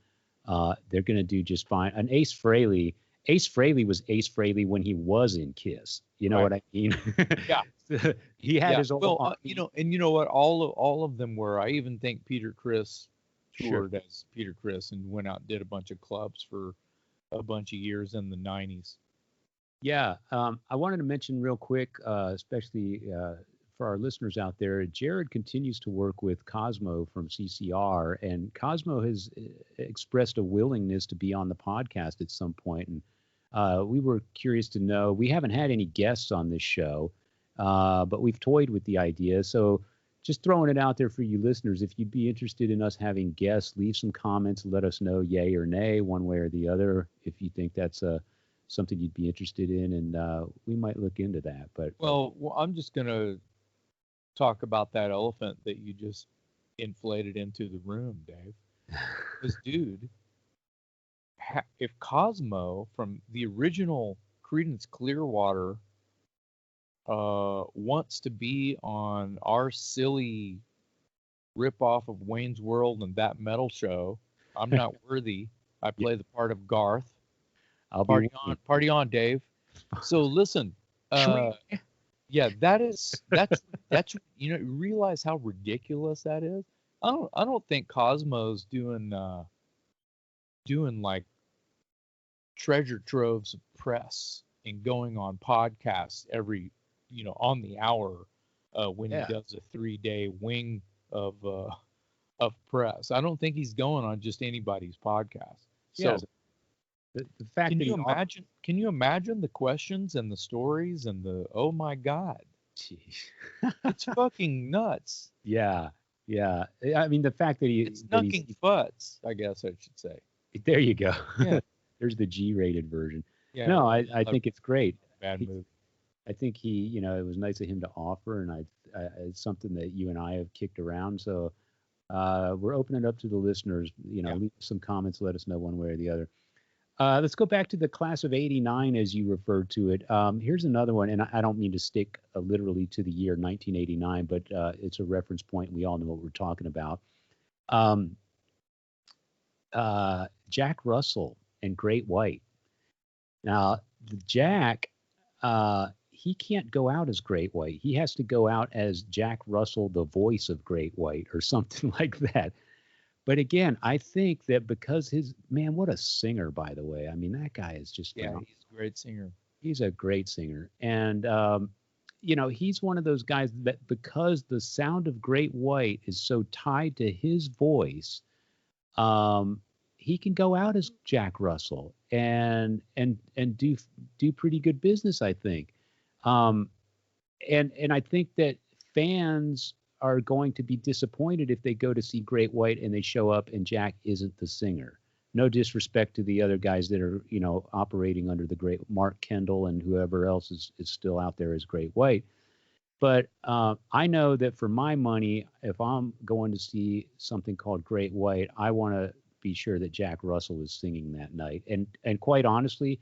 They're going to do just fine. And Ace Frehley was Ace Frehley when he was in Kiss. You know what I mean? Yeah. He had his own. Well, and you know what? All of them were. I even think Peter Criss toured as Peter Criss and went out and did a bunch of clubs for a bunch of years in the 90s. Yeah. I wanted to mention real quick, especially for our listeners out there, Jared continues to work with Cosmo from CCR, and Cosmo has expressed a willingness to be on the podcast at some point. And we were curious to know, we haven't had any guests on this show, but we've toyed with the idea. So just throwing it out there for you listeners, if you'd be interested in us having guests, leave some comments, let us know yay or nay, one way or the other, if you think that's something you'd be interested in, and we might look into that. But well, I'm just going to talk about that elephant that you just inflated into the room, Dave. Because, dude, if Cosmo from the original Creedence Clearwater wants to be on our silly ripoff of Wayne's World and That Metal Show, I'm not worthy. I play the part of Garth. I'll be Party on, Dave. So listen, yeah, that's realize how ridiculous that is. I don't think Cosmo's doing like treasure troves of press and going on podcasts every on the hour when he does a 3-day wing of press. I don't think he's going on just anybody's podcast. So the fact can that you imagine? Can you imagine the questions and the stories and the oh my god? Jeez. It's fucking nuts. Yeah. I mean, the fact that it's nucking butts, I guess I should say. There you go. Yeah. There's the G-rated version. Yeah. No, I think it's great. Bad movie. I think he, it was nice of him to offer, and it's something that you and I have kicked around. So we're opening it up to the listeners. Leave some comments, let us know one way or the other. Let's go back to the class of '89, as you referred to it. Here's another one, and I don't mean to stick literally to the year 1989, but it's a reference point. We all know what we're talking about. Jack Russell and Great White. Now, Jack, he can't go out as Great White. He has to go out as Jack Russell, the voice of Great White, or something like that. But again, I think that because what a singer, by the way. I mean, that guy is just he's a great singer. He's a great singer. And, he's one of those guys that because the sound of Great White is so tied to his voice, he can go out as Jack Russell and do pretty good business, I think. And I think that fans are going to be disappointed if they go to see Great White and they show up and Jack isn't the singer. No disrespect to the other guys that are, operating under the great Mark Kendall and whoever else is still out there as Great White. But I know that for my money, if I'm going to see something called Great White, I want to be sure that Jack Russell is singing that night. And quite honestly,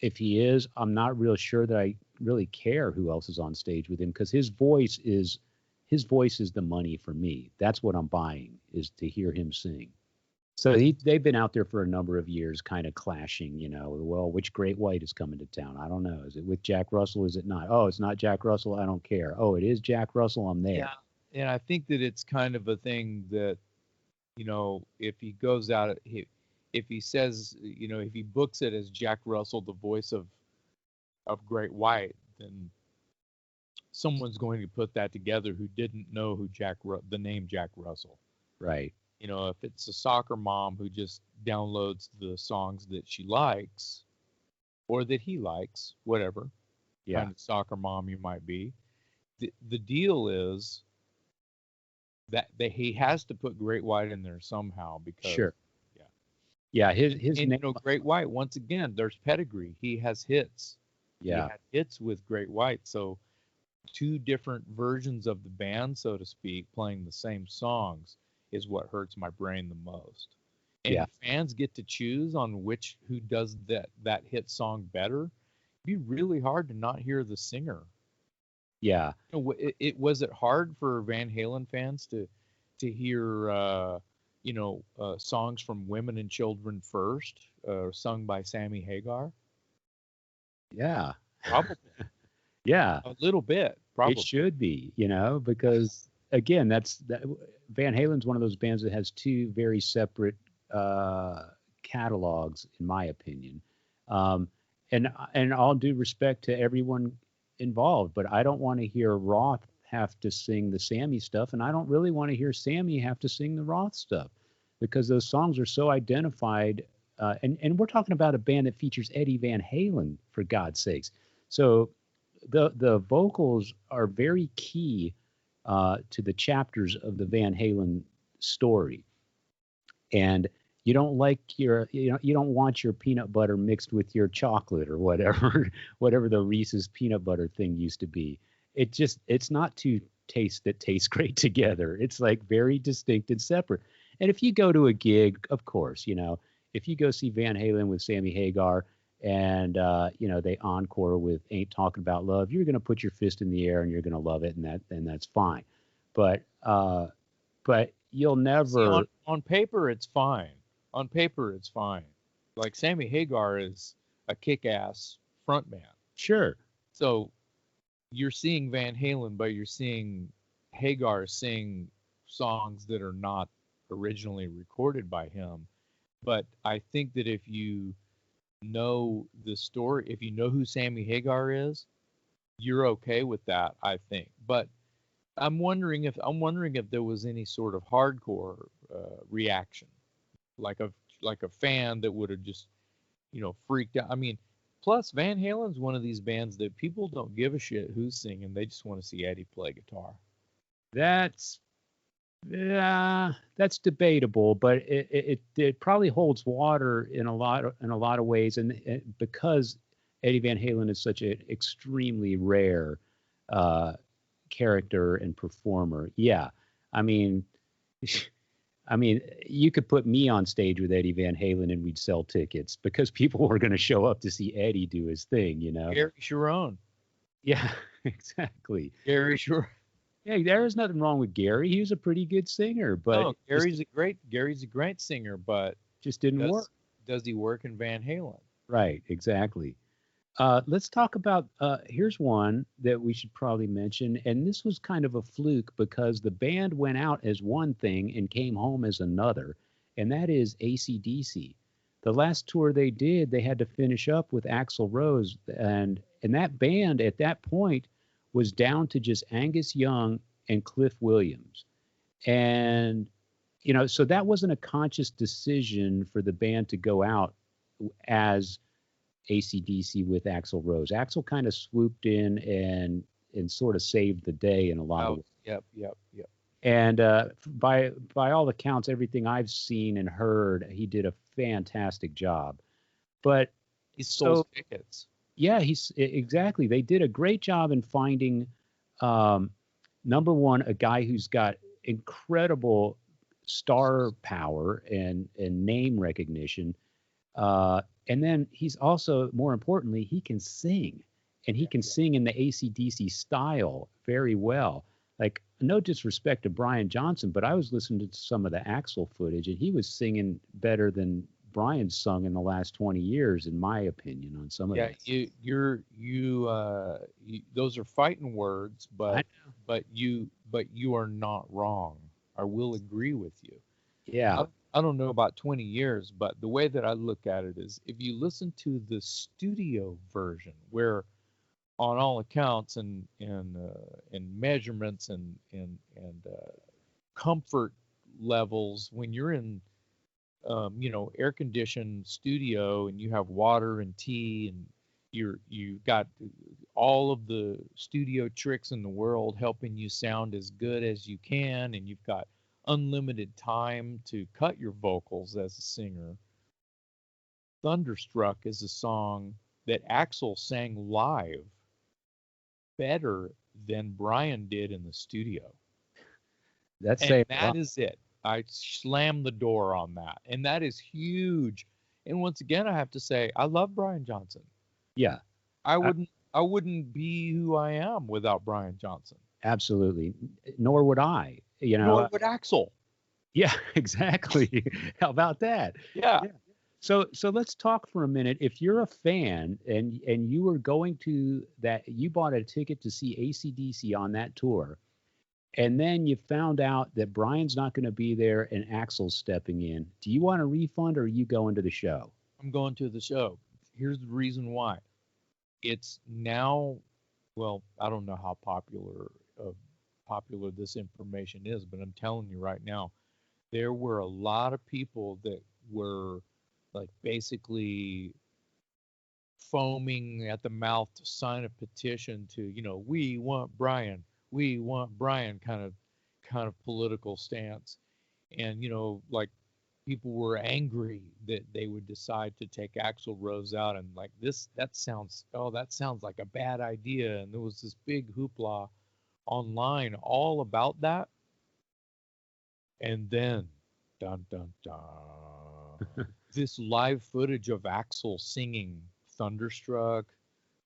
if he is, I'm not real sure that I really care who else is on stage with him, because his voice is the money for me. That's what I'm buying, is to hear him sing. So they've been out there for a number of years kind of clashing, well, which Great White is coming to town? I don't know. Is it with Jack Russell? Is it not? Oh, it's not Jack Russell. I don't care. Oh, it is Jack Russell. I'm there. Yeah. And I think that it's kind of a thing that, if he goes out, if he says, if he books it as Jack Russell, the voice of Great White, then someone's going to put that together who didn't know who the name Jack Russell. Right. If it's a soccer mom who just downloads the songs that she likes or that he likes, whatever kind of soccer mom you might be, the deal is that he has to put Great White in there somehow, because his name, Great White, once again, there's pedigree. He has hits. He had hits with Great White. So two different versions of the band, so to speak, playing the same songs is what hurts my brain the most. And if fans get to choose on who does that hit song better, it'd be really hard to not hear the singer. Yeah. Was it hard for Van Halen fans to hear songs from Women and Children First, sung by Sammy Hagar? Yeah. Probably. Yeah. A little bit, probably. It should be, because again, Van Halen's one of those bands that has two very separate catalogs, in my opinion. And all due respect to everyone involved, but I don't want to hear Roth have to sing the Sammy stuff, and I don't really want to hear Sammy have to sing the Roth stuff, because those songs are so identified. And we're talking about a band that features Eddie Van Halen, for God's sakes. So the vocals are very key to the chapters of the Van Halen story. And you don't want your peanut butter mixed with your chocolate or whatever the Reese's peanut butter thing used to be. It's not two tastes that taste great together. It's like very distinct and separate. And if you go to a gig, of course, if you go see Van Halen with Sammy Hagar and they encore with Ain't Talking About Love, you're going to put your fist in the air and you're going to love it, and that's fine. But you'll never. See, on paper, it's fine. On paper, it's fine. Like Sammy Hagar is a kick-ass frontman. Sure. So you're seeing Van Halen, but you're seeing Hagar sing songs that are not originally recorded by him. But I think that if you know the story, if you know who Sammy Hagar is, you're okay with that, I think. But I'm wondering if there was any sort of hardcore reaction, like a fan that would have just freaked out. I mean, plus Van Halen's one of these bands that people don't give a shit who's singing; they just want to see Eddie play guitar. That's debatable, but it probably holds water in a lot of ways, and because Eddie Van Halen is such an extremely rare character and performer. Yeah, I mean, you could put me on stage with Eddie Van Halen and we'd sell tickets because people were going to show up to see Eddie do his thing, Gary Sharon. Yeah, exactly. Gary Sharon. Yeah, there is nothing wrong with Gary. He was a pretty good singer, but no, Gary's a great singer, but just didn't work. Does he work in Van Halen? Right, exactly. Let's talk about, here's one that we should probably mention, and this was kind of a fluke because the band went out as one thing and came home as another, and that is AC/DC. The last tour they did, they had to finish up with Axl Rose, and that band at that point was down to just Angus Young and Cliff Williams. And, so that wasn't a conscious decision for the band to go out as AC/DC with Axl Rose. Axl kind of swooped in and sort of saved the day in a lot of ways. Yep. And by all accounts, everything I've seen and heard, he did a fantastic job. But he sold tickets. Yeah, exactly. They did a great job in finding, number one, a guy who's got incredible star power and name recognition. And then he's also, more importantly, he can sing, and he can sing in the AC/DC style very well. Like, no disrespect to Brian Johnson, but I was listening to some of the Axl footage, and he was singing better than Brian sung in the last 20 years, in my opinion, on some of that. Yeah, those are fighting words, but you are not wrong. I will agree with you. Yeah. I don't know about 20 years, but the way that I look at it is if you listen to the studio version, where on all accounts and measurements and comfort levels, when you're in air conditioned studio and you have water and tea and you've got all of the studio tricks in the world helping you sound as good as you can, and you've got unlimited time to cut your vocals as a singer. Thunderstruck is a song that Axl sang live better than Brian did in the studio. That is it. I slammed the door on that, and that is huge. And once again, I have to say, I love Brian Johnson. Yeah, I wouldn't be who I am without Brian Johnson. Absolutely, nor would I. Nor would Axl. Yeah, exactly. How about that? Yeah. So let's talk for a minute. If you're a fan and you were going to that, you bought a ticket to see AC/DC on that tour, and then you found out that Brian's not going to be there and Axl's stepping in, do you want a refund or are you going to the show? I'm going to the show. Here's the reason why. It's now, well, I don't know how popular this information is, but I'm telling you right now, there were a lot of people that were like basically foaming at the mouth to sign a petition to, we want Brian kind of political stance. And, like people were angry that they would decide to take Axl Rose out, and like that sounds like a bad idea. And there was this big hoopla online all about that. And then, dun, dun, dun, this live footage of Axl singing Thunderstruck,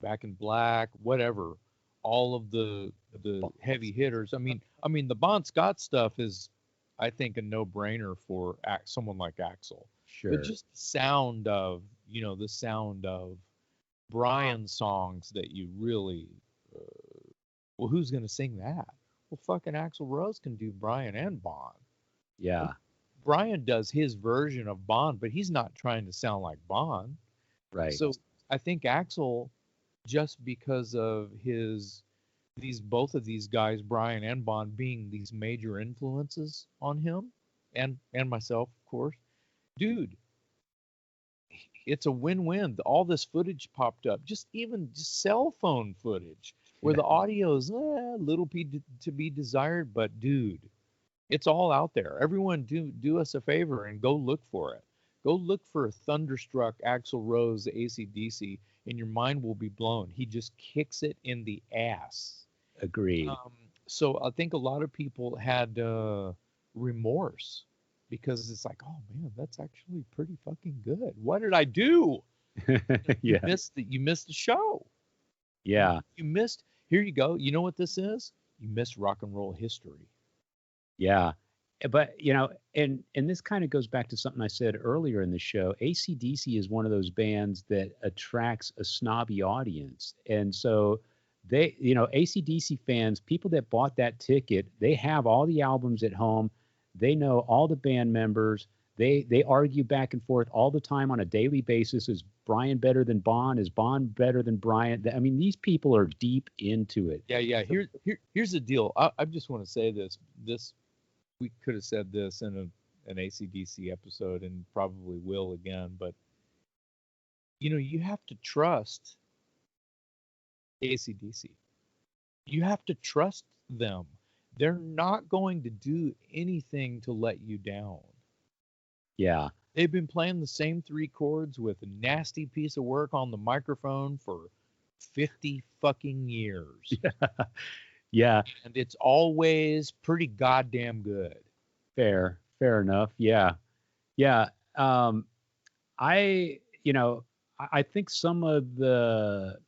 Back in Black, whatever, all of the heavy hitters. I mean, the Bon Scott stuff is, I think, a no-brainer for someone like Axl. Sure. But just the sound of Brian songs that you really, well, who's going to sing that? Well, fucking Axl Rose can do Brian and Bon. Yeah. Brian does his version of Bon, but he's not trying to sound like Bon. Right. So I think Axl, just because of both of these guys, Brian and Bon, being these major influences on him and myself, of course, dude, it's a win-win. All this footage popped up, just cell phone footage where the audio is a little to be desired, but dude, it's all out there. Everyone do us a favor and go look for it. Go look for a Thunderstruck Axl Rose AC/DC and your mind will be blown. He just kicks it in the ass. Agreed. So I think a lot of people had remorse because it's like, oh man, that's actually pretty fucking good. What did I do? Yeah. You missed the show. Yeah. You missed. Here you go. You know what this is? You missed rock and roll history. Yeah. But, and this kind of goes back to something I said earlier in the show. AC/DC is one of those bands that attracts a snobby audience. And so they, AC/DC fans, people that bought that ticket, they have all the albums at home. They know all the band members. They argue back and forth all the time on a daily basis. Is Brian better than Bon? Is Bon better than Brian? I mean, these people are deep into it. Yeah. Here's the deal. I just want to say this. We could have said this in an AC/DC episode and probably will again, but you have to trust AC/DC. You have to trust them. They're not going to do anything to let you down. Yeah. They've been playing the same 3 chords with a nasty piece of work on the microphone for 50 fucking years. Yeah. And it's always pretty goddamn good. Fair enough. Yeah. I think some of the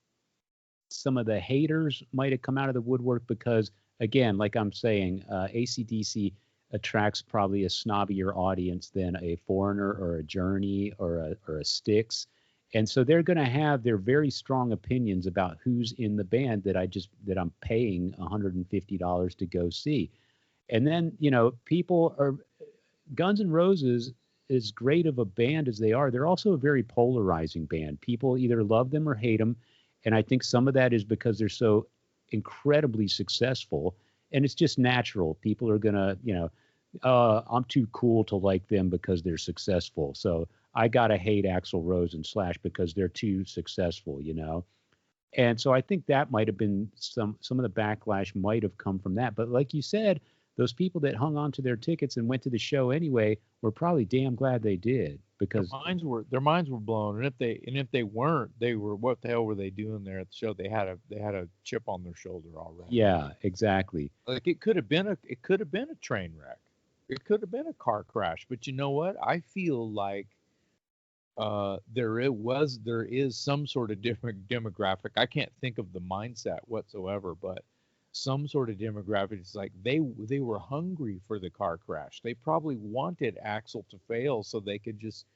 haters might have come out of the woodwork because, again, like I'm saying, AC/DC attracts probably a snobbier audience than a Foreigner or a Journey or a Styx. And so they're going to have their very strong opinions about who's in the band that I'm paying $150 to go see. And then, people are, Guns N' Roses, as great of a band as they are, they're also a very polarizing band. People either love them or hate them. And I think some of that is because they're so incredibly successful. And it's just natural. People are going to, I'm too cool to like them because they're successful. So I got to hate Axl Rose and Slash because they're too successful, And so I think that might have been some of the backlash might have come from that. But like you said, those people that hung on to their tickets and went to the show anyway were probably damn glad they did, because their minds were blown. And if they weren't, they were, what the hell were they doing there at the show? They had a chip on their shoulder already. Yeah, exactly. Like it could have been a train wreck. It could have been a car crash. But you know what? I feel like there is some sort of different demographic. I can't think of the mindset whatsoever, but some sort of demographic is like they were hungry for the car crash. They probably wanted Axl to fail so they could just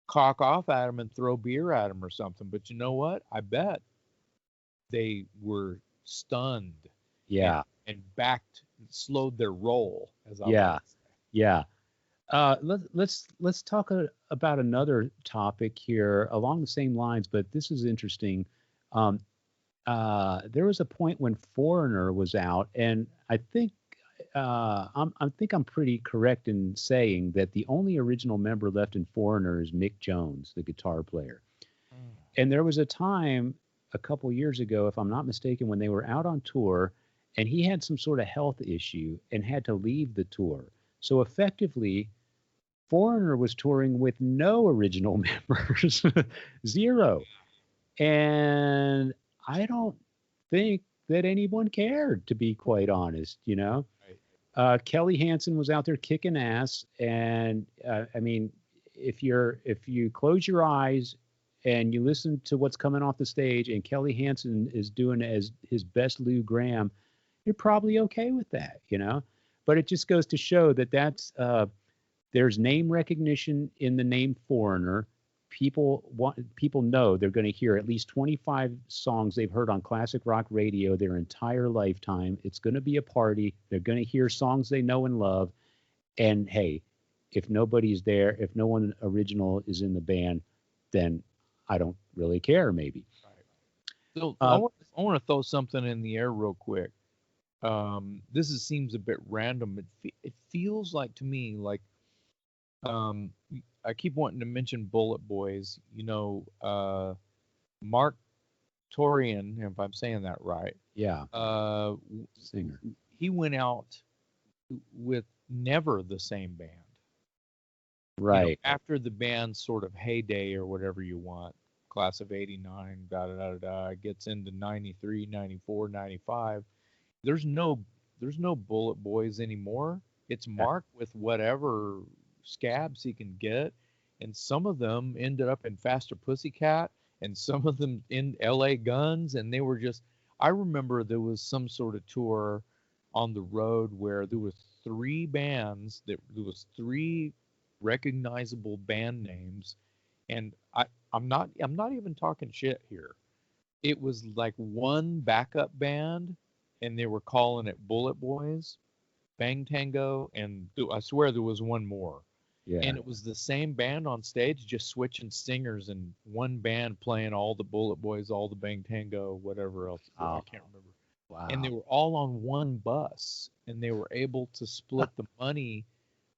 cock off at him and throw beer at him or something. But you know what? I bet they were stunned. Yeah. And slowed their roll. Yeah. Let's talk about another topic here along the same lines, but this is interesting. There was a point when Foreigner was out, and I think I'm pretty correct in saying that the only original member left in Foreigner is Mick Jones, the guitar player. And there was a time a couple years ago, if I'm not mistaken, when they were out on tour, and he had some sort of health issue and had to leave the tour. So effectively, Foreigner was touring with no original members, 0. And I don't think that anyone cared, to be quite honest, Right. Kelly Hansen was out there kicking ass. And I mean, if you close your eyes and you listen to what's coming off the stage and Kelly Hansen is doing as his best Lou Gramm, you're probably okay with that, But it just goes to show that that's there's name recognition in the name Foreigner. People know they're going to hear at least 25 songs they've heard on classic rock radio their entire lifetime. It's going to be a party. They're going to hear songs they know and love. And hey, if nobody's there, if no one original is in the band, then I don't really care, maybe. Right. So I want to throw something in the air real quick. Seems a bit random. It feels like to me like I keep wanting to mention Bullet Boys. Mark Torian, if I'm saying that right. Yeah. Singer. He went out with never the same band. Right. After the band's sort of heyday or whatever you want, class of 89, gets into 93, 94, 95. There's no Bullet Boys anymore. It's Mark with whatever scabs he can get, and some of them ended up in Faster Pussycat, and some of them in LA Guns, and they were just, I remember there was some sort of tour on the road where there was three bands, there was three recognizable band names, and I'm not even talking shit here. It was like one backup band, and they were calling it Bullet Boys, Bang Tango, and I swear there was one more. Yeah. And it was the same band on stage, just switching singers, and one band playing all the Bullet Boys, all the Bang Tango, whatever else. Oh. I can't remember. Wow. And they were all on one bus, and they were able to split the money.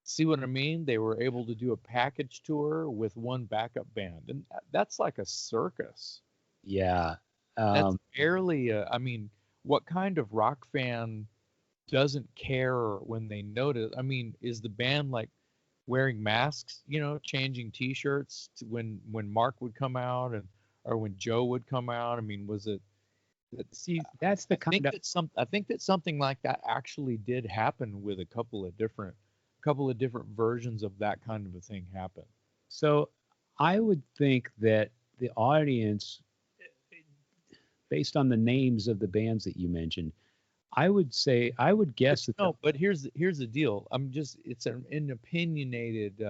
See what I mean? They were able to do a package tour with one backup band, and that's like a circus. Yeah. That's barely I mean, what kind of rock fan doesn't care when they notice? I mean, is the band like wearing masks, changing T-shirts when Mark would come out or when Joe would come out? I mean, was it? See, that's the kind of. I think that something like that actually did happen with a couple of different versions of that kind of a thing happen. So I would think that the audience, based on the names of the bands that you mentioned, I would guess that. No, but here's the deal. It's an opinionated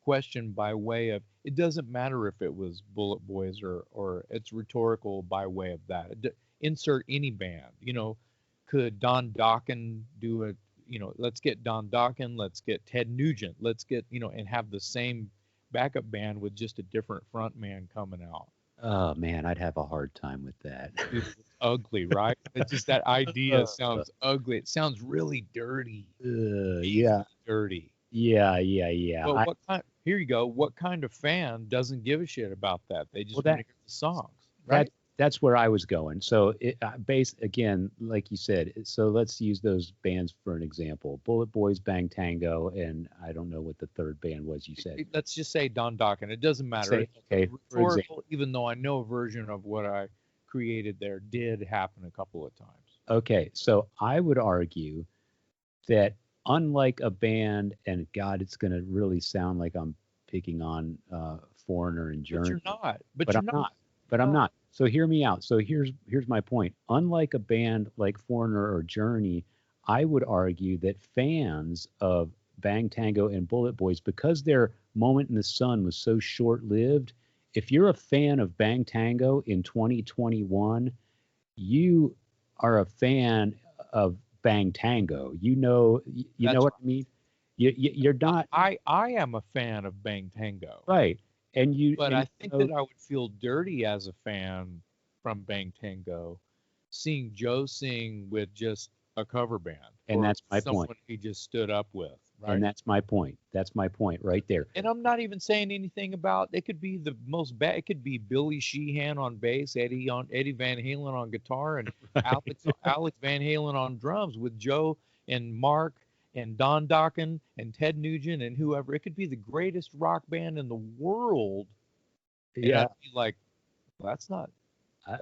question by way of, it doesn't matter if it was Bullet Boys or it's rhetorical by way of that. Insert any band. Could Don Dokken do a, let's get Don Dokken, let's get Ted Nugent, let's get, and have the same backup band with just a different front man coming out. Oh man, I'd have a hard time with that. It's ugly, right? It's just that idea sounds ugly. It sounds really dirty. Yeah. Dirty. Yeah. Well, here you go. What kind of fan doesn't give a shit about that? They just want to hear the songs, right? That's where I was going. So again, like you said, so let's use those bands for an example. Bullet Boys, Bang Tango, and I don't know what the third band was you said. Let's just say Don Dokken. It doesn't matter. Okay. Rhetorical, even though I know a version of what I created there did happen a couple of times. Okay. So I would argue that unlike a band, and God, it's going to really sound like I'm picking on Foreigner and Journey. But I'm not. So hear me out. So here's my point. Unlike a band like Foreigner or Journey, I would argue that fans of Bang Tango and Bullet Boys, because their moment in the sun was so short-lived, if you're a fan of Bang Tango in 2021, you are a fan of Bang Tango. You know what I mean? You're not. I am a fan of Bang Tango. Right. But I think that I would feel dirty as a fan from Bang Tango, seeing Joe sing with just a cover band. And that's my someone point. He just stood up with. Right? And that's my point. That's my point right there. And I'm not even saying anything about, it could be the most bad. It could be Billy Sheehan on bass, Eddie Van Halen on guitar, and Alex Van Halen on drums with Joe and Mark and Don Dokken and Ted Nugent and whoever. It could be the greatest rock band in the world. Yeah. I'd be like, well, that's not.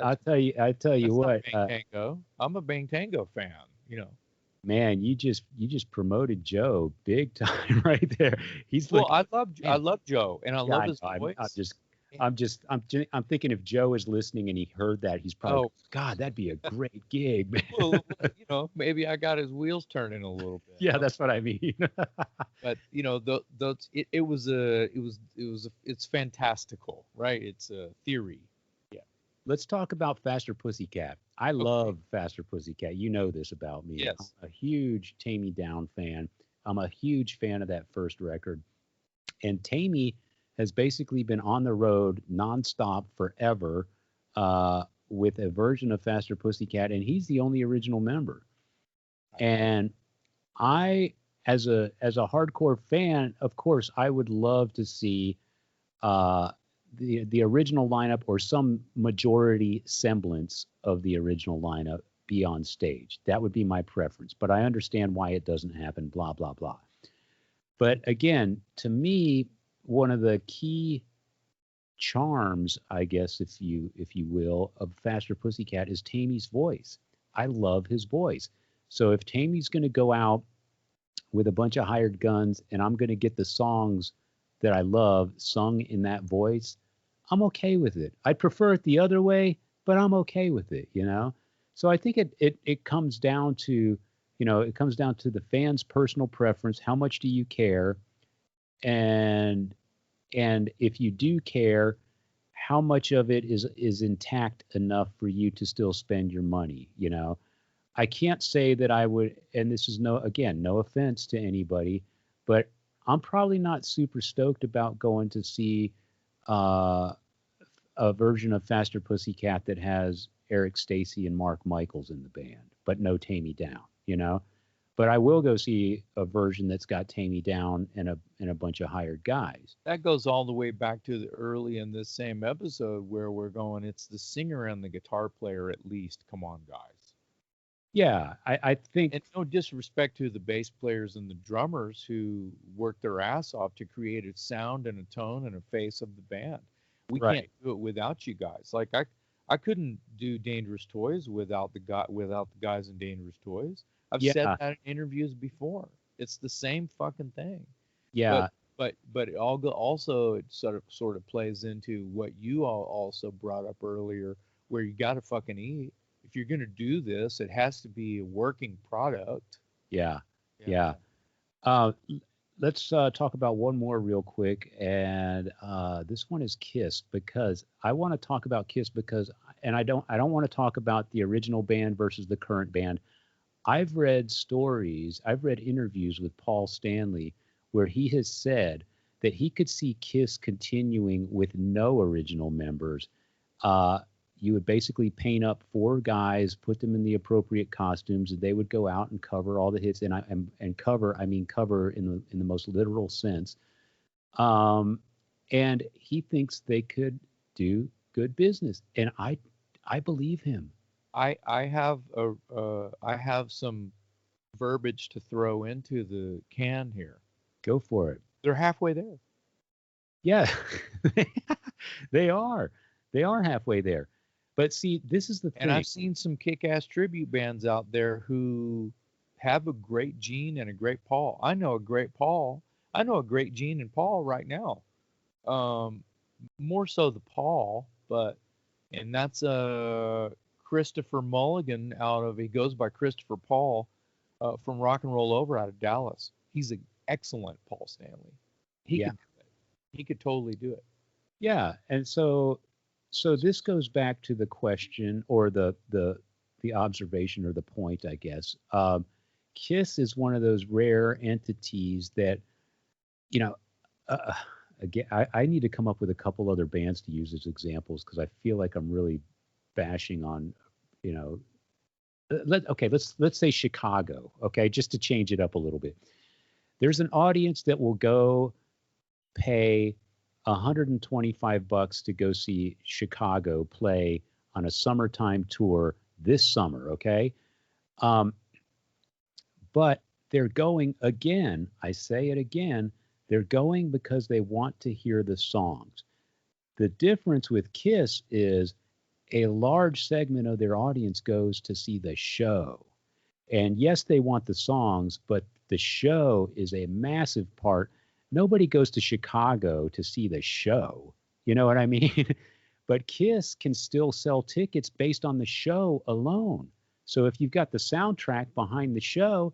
I'll tell you what. Bang Tango. I'm a Bang Tango fan. Man, you just promoted Joe big time right there. I love Joe, and I love his voice. I'm thinking if Joe is listening and he heard that, he's probably, Oh, God, that'd be a great gig, man. well, maybe I got his wheels turning a little bit. Yeah, Huh? that's what I mean. But it's fantastical, right? It's a theory. Yeah. Let's talk about Faster Pussycat. I Okay. love Faster Pussycat. You know this about me. I'm Yes. a huge Tammy Down fan. I'm a huge fan of that first record. And Tammy has basically been on the road nonstop forever with a version of Faster Pussycat, and he's the only original member. And I, as a hardcore fan, of course, I would love to see uh, the original lineup or some majority semblance of the original lineup be on stage. That would be my preference. But I understand why it doesn't happen. Blah blah blah. But again, to me, one of the key charms, I guess, if you will, of Faster Pussycat is Tammy's voice. I love his voice. So if Tammy's going to go out with a bunch of hired guns and I'm going to get the songs that I love sung in that voice, I'm okay with it. I'd prefer it the other way, but I'm okay with it, you know? So I think it comes down to, it comes down to the fan's personal preference. How much do you care? And if you do care, how much of it is intact enough for you to still spend your money, you know? I can't say that I would, and this is no offense to anybody, but I'm probably not super stoked about going to see uh, a version of Faster Pussycat that has Eric Stacy and Mark Michaels in the band, but no Tammy Down, you know? But I will go see a version that's got Tammy Down and a bunch of hired guys. That goes all the way back to the early in this same episode where we're going, it's the singer and the guitar player at least. Come on, guys. Yeah, I think, And no disrespect to the bass players and the drummers who work their ass off to create a sound and a tone and a face of the band. We can't right. do it without you guys. Like I couldn't do Dangerous Toys without the guys in Dangerous Toys. I've said Yeah, that in interviews before. It's the same fucking thing. But yeah, also it sort of plays into what you all also brought up earlier, where you got to fucking eat. If you're gonna do this, it has to be a working product. yeah, yeah. Yeah. Let's talk about one more real quick, and this one is Kiss because I want to talk about Kiss because, and I don't want to talk about the original band versus the current band. I've read interviews with Paul Stanley where he has said that he could see Kiss continuing with no original members. Uh, you would basically paint up four guys, put them in the appropriate costumes, and they would go out and cover all the hits. And cover, I mean cover in the most literal sense. Um, and he thinks they could do good business, and I believe him. I have some verbiage to throw into the can here. Go for it. They're halfway there. Yeah, they are. They are halfway there. But see, this is the And thing. I've seen some kick-ass tribute bands out there who have a great Gene and a great Paul. I know a great Paul. I know a great Gene and Paul right now. Um, More so the Paul, but and that's Christopher Mulligan he goes by Christopher Paul from Rock and Roll Over out of Dallas. He's an excellent Paul Stanley. He Yeah, could do it. He could totally do it. yeah. And so this goes back to the question or the observation or the point, I guess. Kiss is one of those rare entities that, you know, uh, again, I need to come up with a couple other bands to use as examples because I feel like I'm really bashing on, you know, let's say Chicago, okay, just to change it up a little bit. There's an audience that will go pay $125 to go see Chicago play on a summertime tour this summer, okay? Um, but they're going again, I say it again, they're going because they want to hear the songs. The difference with Kiss is a large segment of their audience goes to see the show. And yes, they want the songs, but the show is a massive part. Nobody goes to Chicago to see the show. You know what I mean? But Kiss can still sell tickets based on the show alone. So if you've got the soundtrack behind the show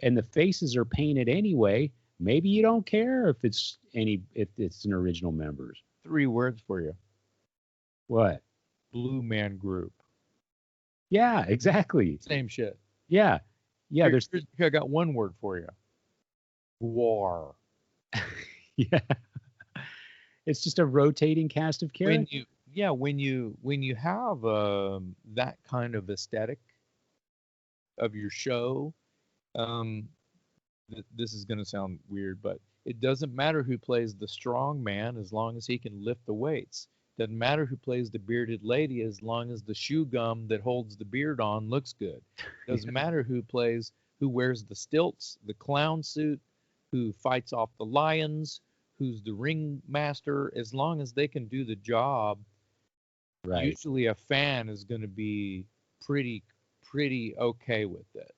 and the faces are painted anyway, maybe you don't care if it's an original members. 3 words for you. What? Blue Man Group. Yeah, exactly. Same shit. Yeah. Yeah, Here, I got 1 word for you. War. Yeah. It's just a rotating cast of characters. When you have that kind of aesthetic of your show, this is going to sound weird, but it doesn't matter who plays the strong man as long as he can lift the weights. Doesn't matter who plays the bearded lady as long as the shoe gum that holds the beard on looks good. Doesn't matter who wears the stilts, the clown suit, who fights off the lions, who's the ringmaster. As long as they can do the job, right. Usually a fan is going to be pretty okay with it.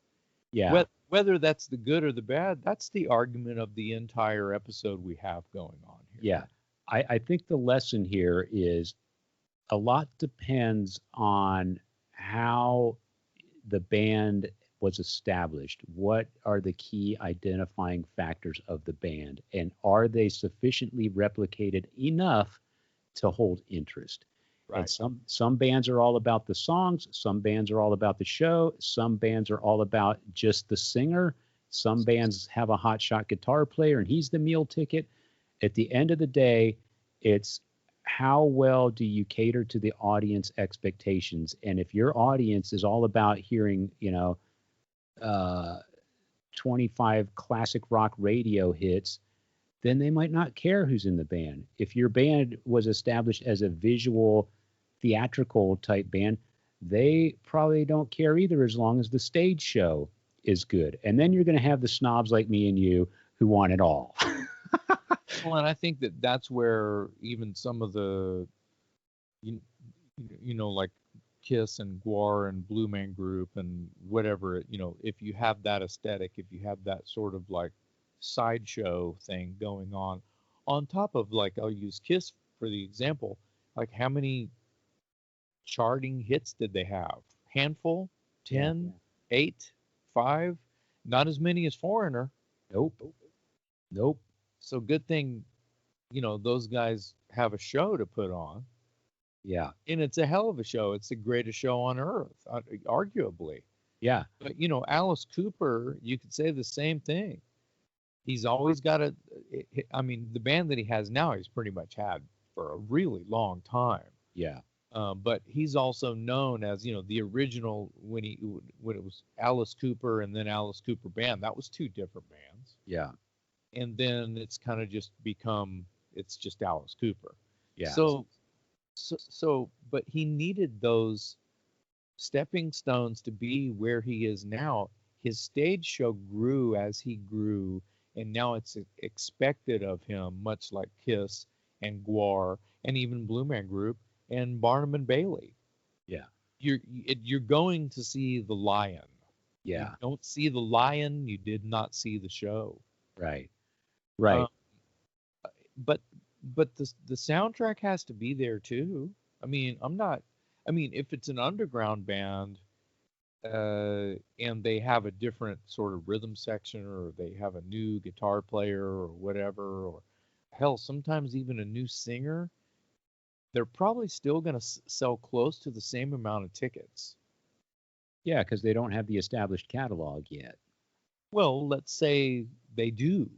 Yeah. Whether that's the good or the bad, that's the argument of the entire episode we have going on here. Yeah. I think the lesson here is a lot depends on how the band was established. What are the key identifying factors of the band? And are they sufficiently replicated enough to hold interest? Right. And some bands are all about the songs. Some bands are all about the show. Some bands are all about just the singer. Some bands have a hotshot guitar player and he's the meal ticket. At the end of the day, it's how well do you cater to the audience expectations? And if your audience is all about hearing, 25 classic rock radio hits, then they might not care who's in the band. If your band was established as a visual, theatrical type band, they probably don't care either as long as the stage show is good. And then you're going to have the snobs like me and you who want it all. Well, and I think that's where even some of the, like Kiss and Gwar and Blue Man Group and whatever, if you have that aesthetic, if you have that sort of like sideshow thing going on top of, like, I'll use Kiss for the example, like how many charting hits did they have? Handful? 10? 8? 5? Not as many as Foreigner. Nope. So good thing, those guys have a show to put on. Yeah. And it's a hell of a show. It's the greatest show on earth, arguably. Yeah. But, Alice Cooper, you could say the same thing. He's always got the band that he has now, he's pretty much had for a really long time. Yeah. But he's also known as, the original when it was Alice Cooper and then Alice Cooper Band. That was 2 different bands. Yeah. And then it's kind of just become, it's just Alice Cooper. Yeah. So, but he needed those stepping stones to be where he is now. His stage show grew as he grew, and now it's expected of him, much like Kiss and Gwar and even Blue Man Group and Barnum and Bailey. Yeah. You're going to see the lion. Yeah. You don't see the lion, you did not see the show. Right. But the soundtrack has to be there too. If it's an underground band, and they have a different sort of rhythm section, or they have a new guitar player or whatever, or hell, sometimes even a new singer, they're probably still going to sell close to the same amount of tickets. Yeah, because they don't have the established catalog yet. Well, let's say they do.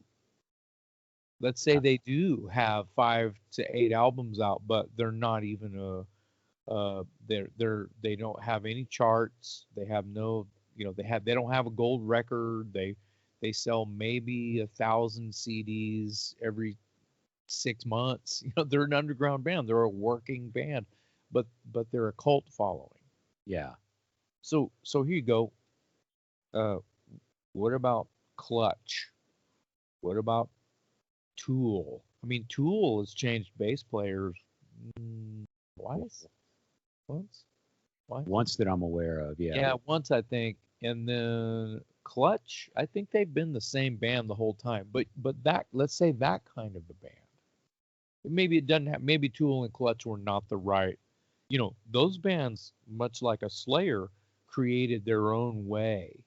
Let's say they do have 5 to 8 albums out, but they're not even they don't have any charts. They have no, they don't have a gold record. They sell maybe 1,000 CDs every 6 months. They're an underground band. They're a working band, but they're a cult following. Yeah. So here you go. What about Clutch? What about Tool? Tool has changed bass players twice. Once that I'm aware of, yeah. Yeah, once I think, and then Clutch, I think they've been the same band the whole time. But that, let's say that kind of a band. maybe it doesn't have, maybe Tool and Clutch were not the right, those bands, much like a Slayer, created their own way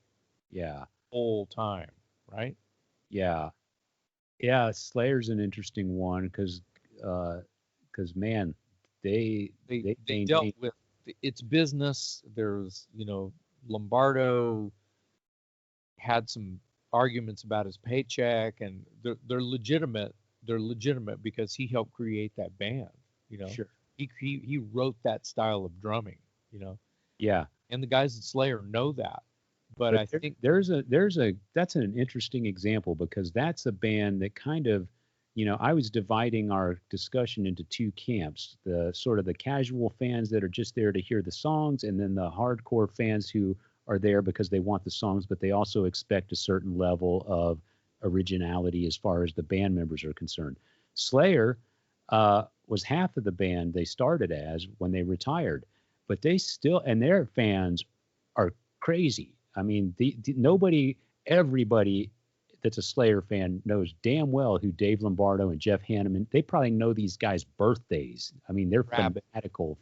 Yeah. whole time, right? Yeah. Yeah. Slayer's an interesting one man, they They dealt maintain. with its business. There's, Lombardo had some arguments about his paycheck, and they're legitimate. They're legitimate because he helped create that band. You know, Sure. he wrote that style of drumming. Yeah. And the guys at Slayer know that. But But I think there's a that's an interesting example because that's a band that kind of, I was dividing our discussion into two camps: the sort of the casual fans that are just there to hear the songs, and then the hardcore fans who are there because they want the songs, but they also expect a certain level of originality as far as the band members are concerned. Slayer was half of the band they started as when they retired, but they still, and their fans are crazy. I mean, everybody that's a Slayer fan knows damn well who Dave Lombardo and Jeff Hanneman. They probably know these guys' birthdays. I mean, they're rabid,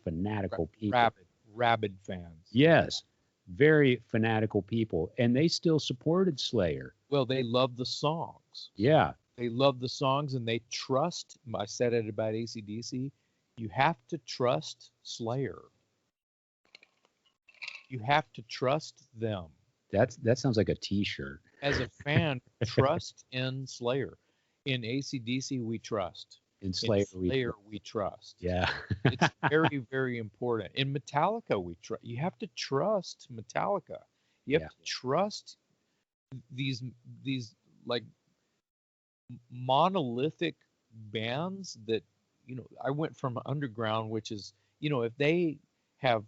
fanatical people. rabid fans. Yes, very fanatical people, and they still supported Slayer. Well, they love the songs. Yeah, they love the songs, and they trust. I said it about AC/DC. You have to trust Slayer. You have to trust them. that sounds like a T-shirt. As a fan, trust in Slayer. In AC/DC, we trust. In Slayer, we trust. Yeah. It's very, very important. In Metallica, we trust. You have to trust Metallica. You have to trust these like monolithic bands that, I went from underground, which is, if they have,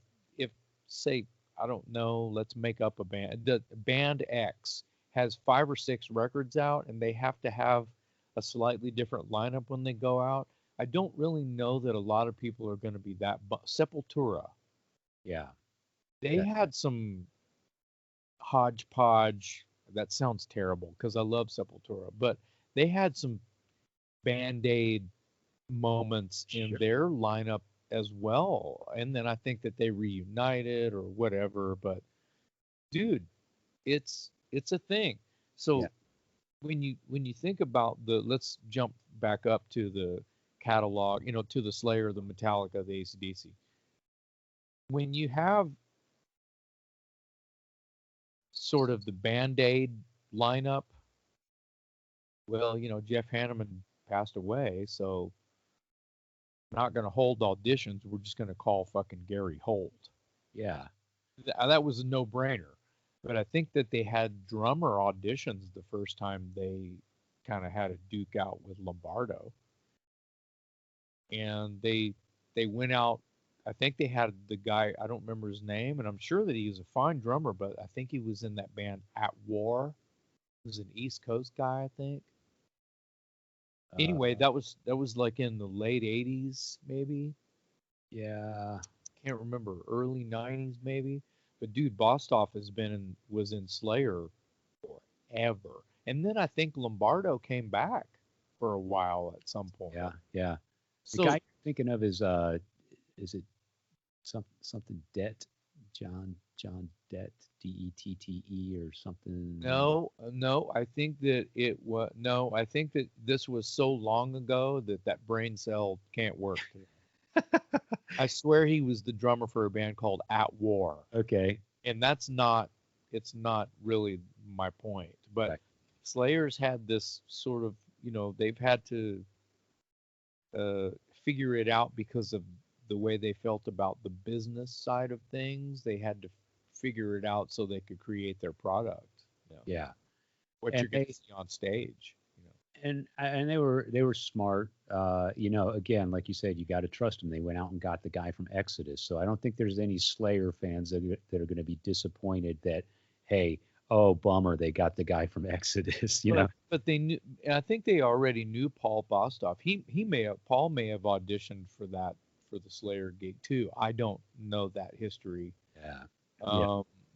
say, I don't know, let's make up a band. The band X has 5 or 6 records out, and they have to have a slightly different lineup when they go out. I don't really know that a lot of people are going to be that. But Sepultura, Yeah, they had some hodgepodge. That sounds terrible because I love Sepultura, but they had some Band-Aid moments in their lineup as well. And then I think that they reunited or whatever. But dude, it's a thing. So when you think about let's jump back up to the catalog, to the Slayer, the Metallica, the AC/DC. When you have sort of the Band-Aid lineup, well, Jeff Hanneman passed away, so not going to hold auditions. We're just going to call fucking Gary Holt. Yeah. That was a no-brainer. But I think that they had drummer auditions the first time they kind of had a duke out with Lombardo. And they went out. I think they had the guy, I don't remember his name, and I'm sure that he was a fine drummer, but I think he was in that band At War. He was an East Coast guy, I think. Anyway, that was like in the late 80s, maybe. Yeah. Can't remember, early 90s maybe. But dude, Bostoff was in Slayer forever. And then I think Lombardo came back for a while at some point. Yeah. The So, guy you're thinking of is it something Dett, John Dett, Dette or something? No, I think that I think that this was so long ago that brain cell can't work. I swear he was the drummer for a band called At War. Okay. And it's not really my point. But right. Slayer's had this sort of, they've had to figure it out because of the way they felt about the business side of things. They had to figure it out so they could create their product. Yeah. What you're going to see on stage. And they were smart. Again, like you said, you got to trust them. They went out and got the guy from Exodus. So I don't think there's any Slayer fans that are going to be disappointed that, hey, oh, bummer, they got the guy from Exodus. But they knew. I think they already knew Paul Bostoff. Paul may have auditioned for the Slayer gig too. I don't know that history. Yeah.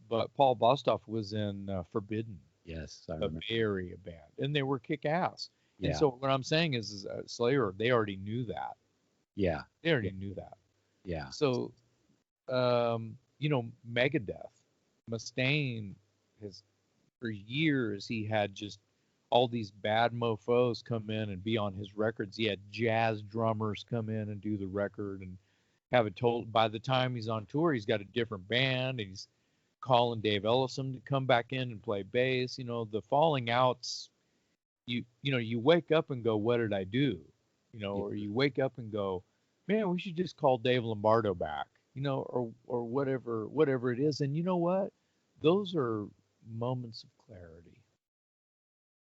But Paul Bostoff was in Forbidden. Yes, a Bay Area band, and they were kick-ass. And Yeah. so what I'm saying is Slayer, they already knew that. Yeah. They already knew that. Yeah. So, Megadeth, Mustaine has, for years, he had just all these bad mofos come in and be on his records. He had jazz drummers come in and do the record and have it told. By the time he's on tour, he's got a different band and he's calling Dave Ellison to come back in and play bass. The falling outs, you wake up and go, what did I do? Or you wake up and go, man, we should just call Dave Lombardo back, or whatever it is. And you know what? Those are moments of clarity.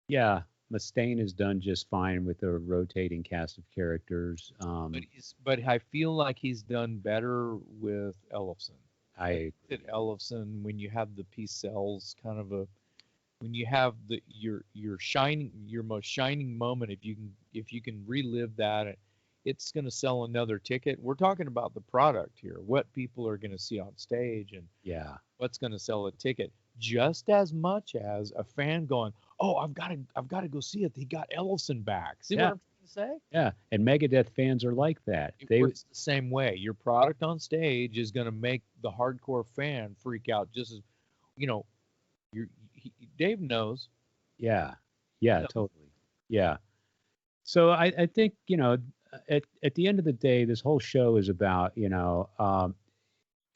Yeah. Mustaine has done just fine with a rotating cast of characters. But I feel like he's done better with Ellefson. I At Ellefson, when you have the P-cells kind of when you have your most shining moment, if you can relive that, it's going to sell another ticket. We're talking about the product here, what people are going to see on stage, and what's going to sell a ticket, just as much as a fan going, oh, I've got to go see it. He got Ellefson back. See what I'm trying to say? Yeah, and Megadeth fans are like that. It works the same way. Your product on stage is going to make the hardcore fan freak out just as, Dave knows. Yeah, totally. Yeah. So I think, at the end of the day, this whole show is about,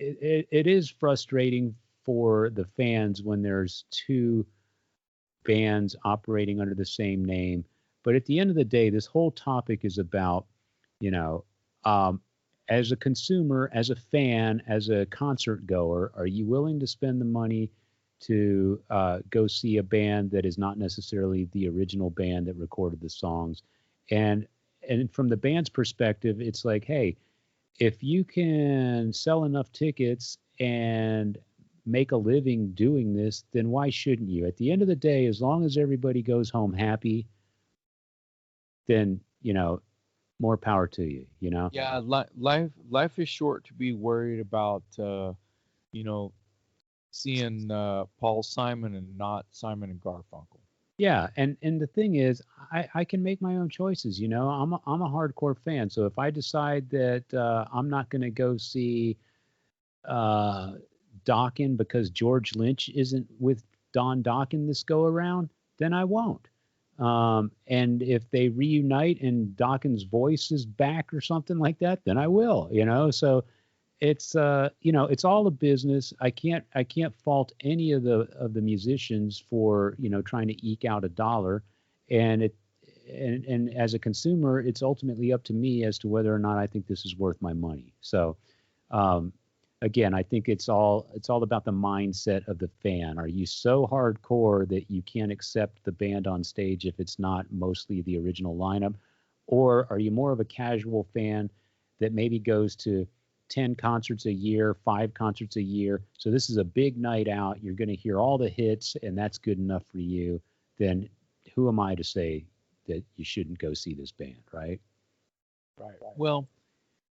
it is frustrating for the fans when there's two bands operating under the same name. But at the end of the day, this whole topic is about, as a consumer, as a fan, as a concert goer, are you willing to spend the money to go see a band that is not necessarily the original band that recorded the songs? And from the band's perspective, it's like, hey, if you can sell enough tickets and make a living doing this, then why shouldn't you? At the end of the day, as long as everybody goes home happy, then, more power to you, Yeah, life is short to be worried about, seeing Paul Simon and not Simon and Garfunkel. Yeah, and the thing is, I can make my own choices. I'm a hardcore fan, so if I decide that I'm not going to go see Dokken because George Lynch isn't with Don Dokken this go around, then I won't. And if they reunite and Dokken's voice is back or something like that, then I will. So it's it's all a business. I can't fault any of the musicians for trying to eke out a dollar, and as a consumer, it's ultimately up to me as to whether or not I think this is worth my money. So again, I think it's all about the mindset of the fan. Are you so hardcore that you can't accept the band on stage if it's not mostly the original lineup, or are you more of a casual fan that maybe goes to 10 concerts a year, 5 concerts a year? So this is a big night out. You're going to hear all the hits, and that's good enough for you. Then who am I to say that you shouldn't go see this band, right? Right. Well,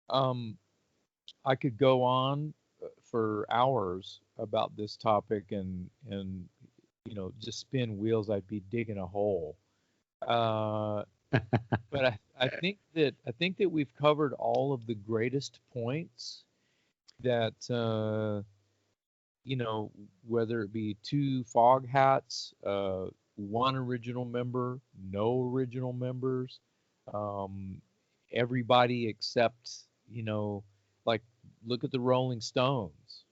I could go on for hours about this topic and just spin wheels. I'd be digging a hole. But I think that we've covered all of the greatest points that whether it be 2 fog hats, 1 original member, no original members, everybody except like look at the Rolling Stones.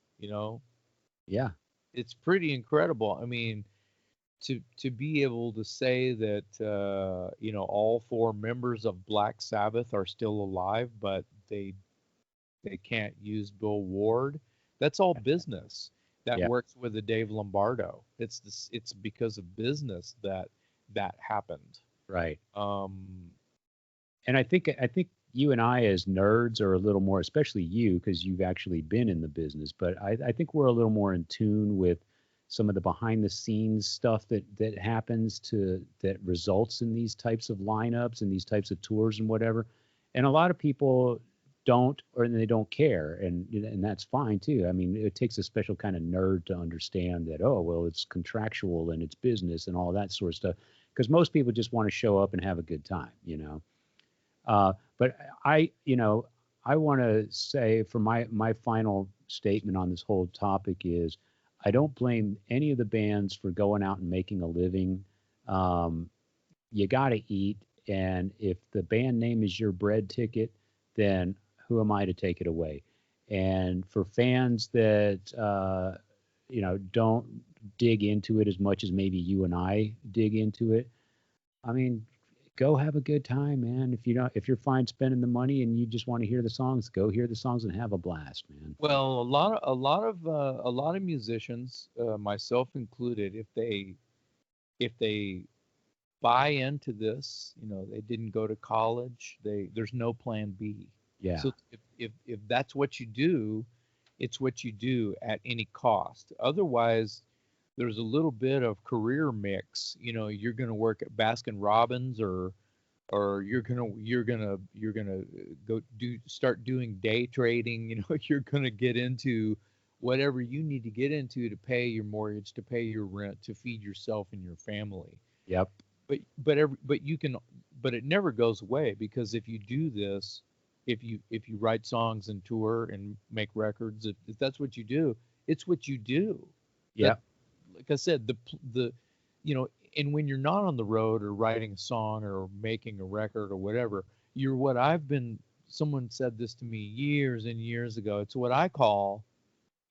Yeah, it's pretty incredible. I mean, to be able to say that all 4 members of Black Sabbath are still alive, but they can't use Bill Ward. That's all business. That works with the Dave Lombardo. It's because of business that happened. Right. And I think you and I as nerds are a little more, especially you, because you've actually been in the business, but I think we're a little more in tune with some of the behind the scenes stuff that happens that results in these types of lineups and these types of tours and whatever. And a lot of people don't, or they don't care. And that's fine too. I mean, it takes a special kind of nerd to understand that, oh, well, it's contractual and it's business and all that sort of stuff. because most people just want to show up and have a good time, But I want to say for my final statement on this whole topic is I don't blame any of the bands for going out and making a living. You got to eat. And if the band name is your bread ticket, then who am I to take it away? And for fans that, don't dig into it as much as maybe you and I dig into it, I mean, go have a good time, man. If you're fine spending the money and you just want to hear the songs, go hear the songs and have a blast, man. Well, a lot of musicians, myself included, if they buy into this, they didn't go to college, there's no plan B. Yeah. So if that's what you do, it's what you do at any cost. Otherwise, there's a little bit of career mix. You're going to work at Baskin Robbins, or you're gonna start doing day trading. You're gonna get into whatever you need to get into to pay your mortgage, to pay your rent, to feed yourself and your family. Yep. But it never goes away, because if you do this, if you write songs and tour and make records, if that's what you do, it's what you do. Yeah. Like I said, and when you're not on the road or writing a song or making a record or whatever, someone said this to me years and years ago. It's what I call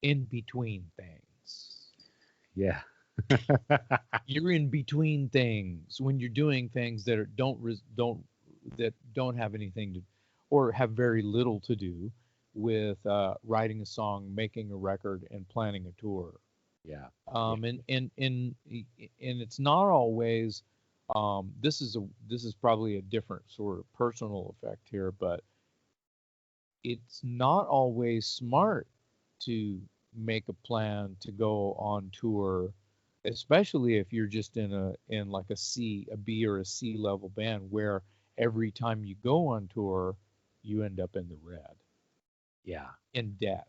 in between things. Yeah. You're in between things when you're doing things that don't have anything to, or have very little to do with writing a song, making a record, and planning a tour. Yeah. And it's not always. This is probably a different sort of personal effect here, but it's not always smart to make a plan to go on tour, especially if you're just in like a B or a C level band, where every time you go on tour, you end up in the red. Yeah. In debt.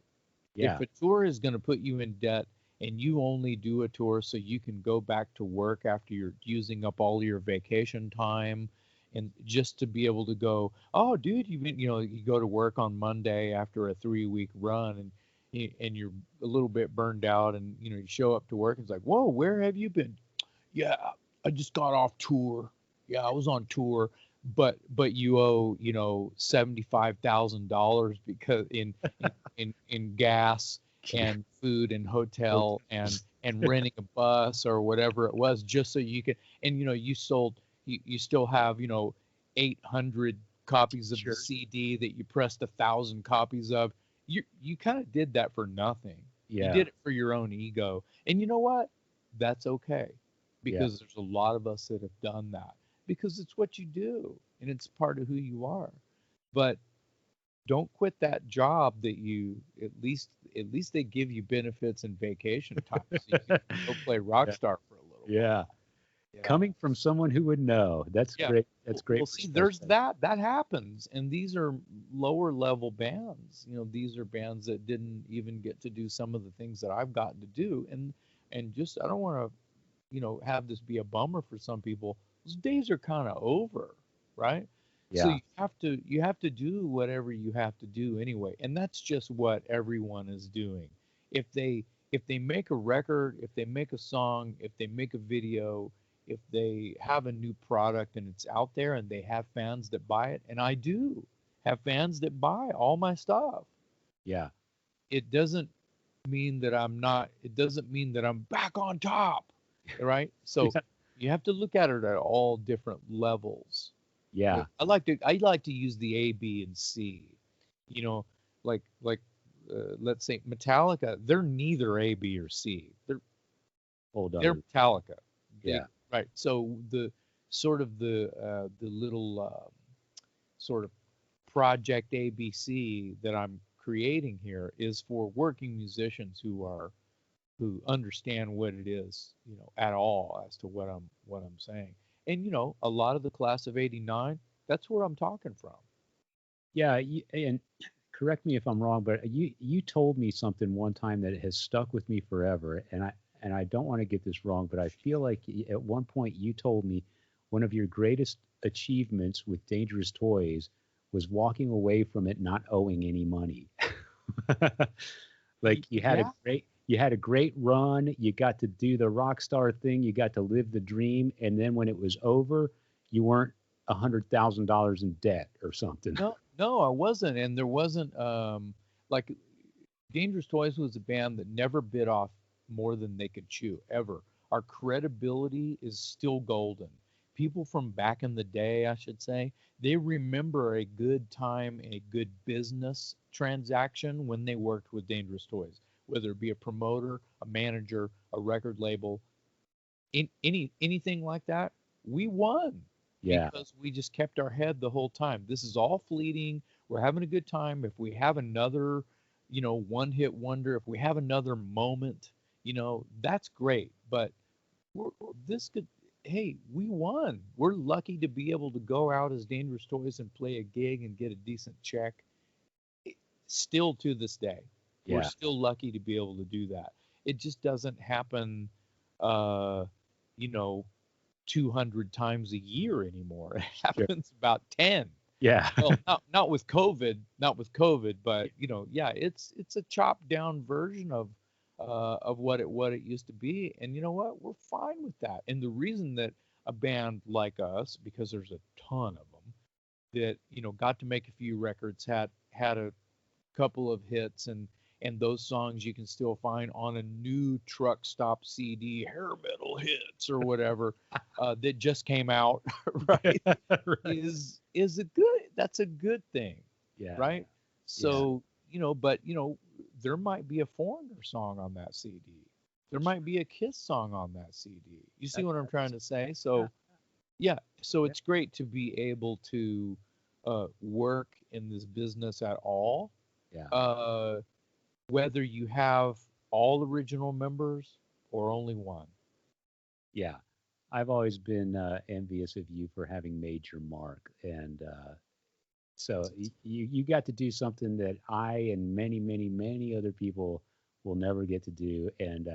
Yeah. If a tour is going to put you in debt, and you only do a tour so you can go back to work after you're using up all your vacation time, and just to be able to go, oh, dude, you go to work on Monday after a 3-week run, and you're a little bit burned out, and you show up to work, and it's like, whoa, where have you been? Yeah, I just got off tour. Yeah, I was on tour, but you owe $75,000 because in gas and food and hotel and renting a bus or whatever it was, just so you could, and you still have 800 copies of the CD that you pressed 1,000 copies of. You kind of did that for nothing. Yeah. You did it for your own ego, and you know what? That's okay, because there's a lot of us that have done that, because it's what you do and it's part of who you are. But don't quit that job that you at least they give you benefits and vacation time, so you can go play rock star for a little while. Yeah. Coming from someone who would know. That's great. That's great. Well, see, there's that happens, and these are lower level bands. These are bands that didn't even get to do some of the things that I've gotten to do, and just I don't want to have this be a bummer for some people. Those days are kind of over, right? Yeah. So you have to do whatever you have to do anyway, and that's just what everyone is doing. If they make a record, if they make a song, if they make a video, if they have a new product and it's out there and they have fans that buy it, and I do have fans that buy all my stuff. Yeah. It doesn't mean that I'm back on top, right? So you have to look at it at all different levels. Yeah. I like to use the A, B, and C. Like let's say Metallica, they're neither A, B, or C. They're Metallica. Yeah. Right. So the little sort of project ABC that I'm creating here is for working musicians who understand what it is, at all, as to what I'm saying. And a lot of the class of '89, that's where I'm talking from. Yeah, and correct me if I'm wrong, but you told me something one time that has stuck with me forever, and I don't want to get this wrong, but I feel like at one point you told me one of your greatest achievements with Dangerous Toys was walking away from it not owing any money. Like you had a great run, you got to do the rock star thing, you got to live the dream, and then when it was over, you weren't $100,000 in debt or something. No, I wasn't, and there wasn't like Dangerous Toys was a band that never bit off more than they could chew ever. Our credibility is still golden. People from back in the day, I should say, they remember a good time, a good business transaction when they worked with Dangerous Toys, whether it be a promoter, a manager, a record label, anything like that. We won because we just kept our head the whole time. This is all fleeting. We're having a good time. If we have another, one hit wonder, if we have another moment, that's great. But this could, hey, we won. We're lucky to be able to go out as Dangerous Toys and play a gig and get a decent check. Still to this day, we're still lucky to be able to do that. It just doesn't happen, 200 times a year anymore. It happens about 10. Yeah. Well, not with COVID, but it's a chopped down version of what it used to be. And you know what? We're fine with that. And the reason that a band like us, because there's a ton of them, that got to make a few records, had a couple of hits, and those songs you can still find on a new Truck Stop CD, Hair Metal Hits or whatever, that just came out, right? Is a good. That's a good thing, right? So but there might be a Foreigner song on that CD. There might be a Kiss song on that CD. You see what I'm trying to say? So so it's great to be able to work in this business at all. Whether you have all original members or only one. Yeah. I've always been envious of you for having made your mark. And so you got to do something that I and many, many, many other people will never get to do. And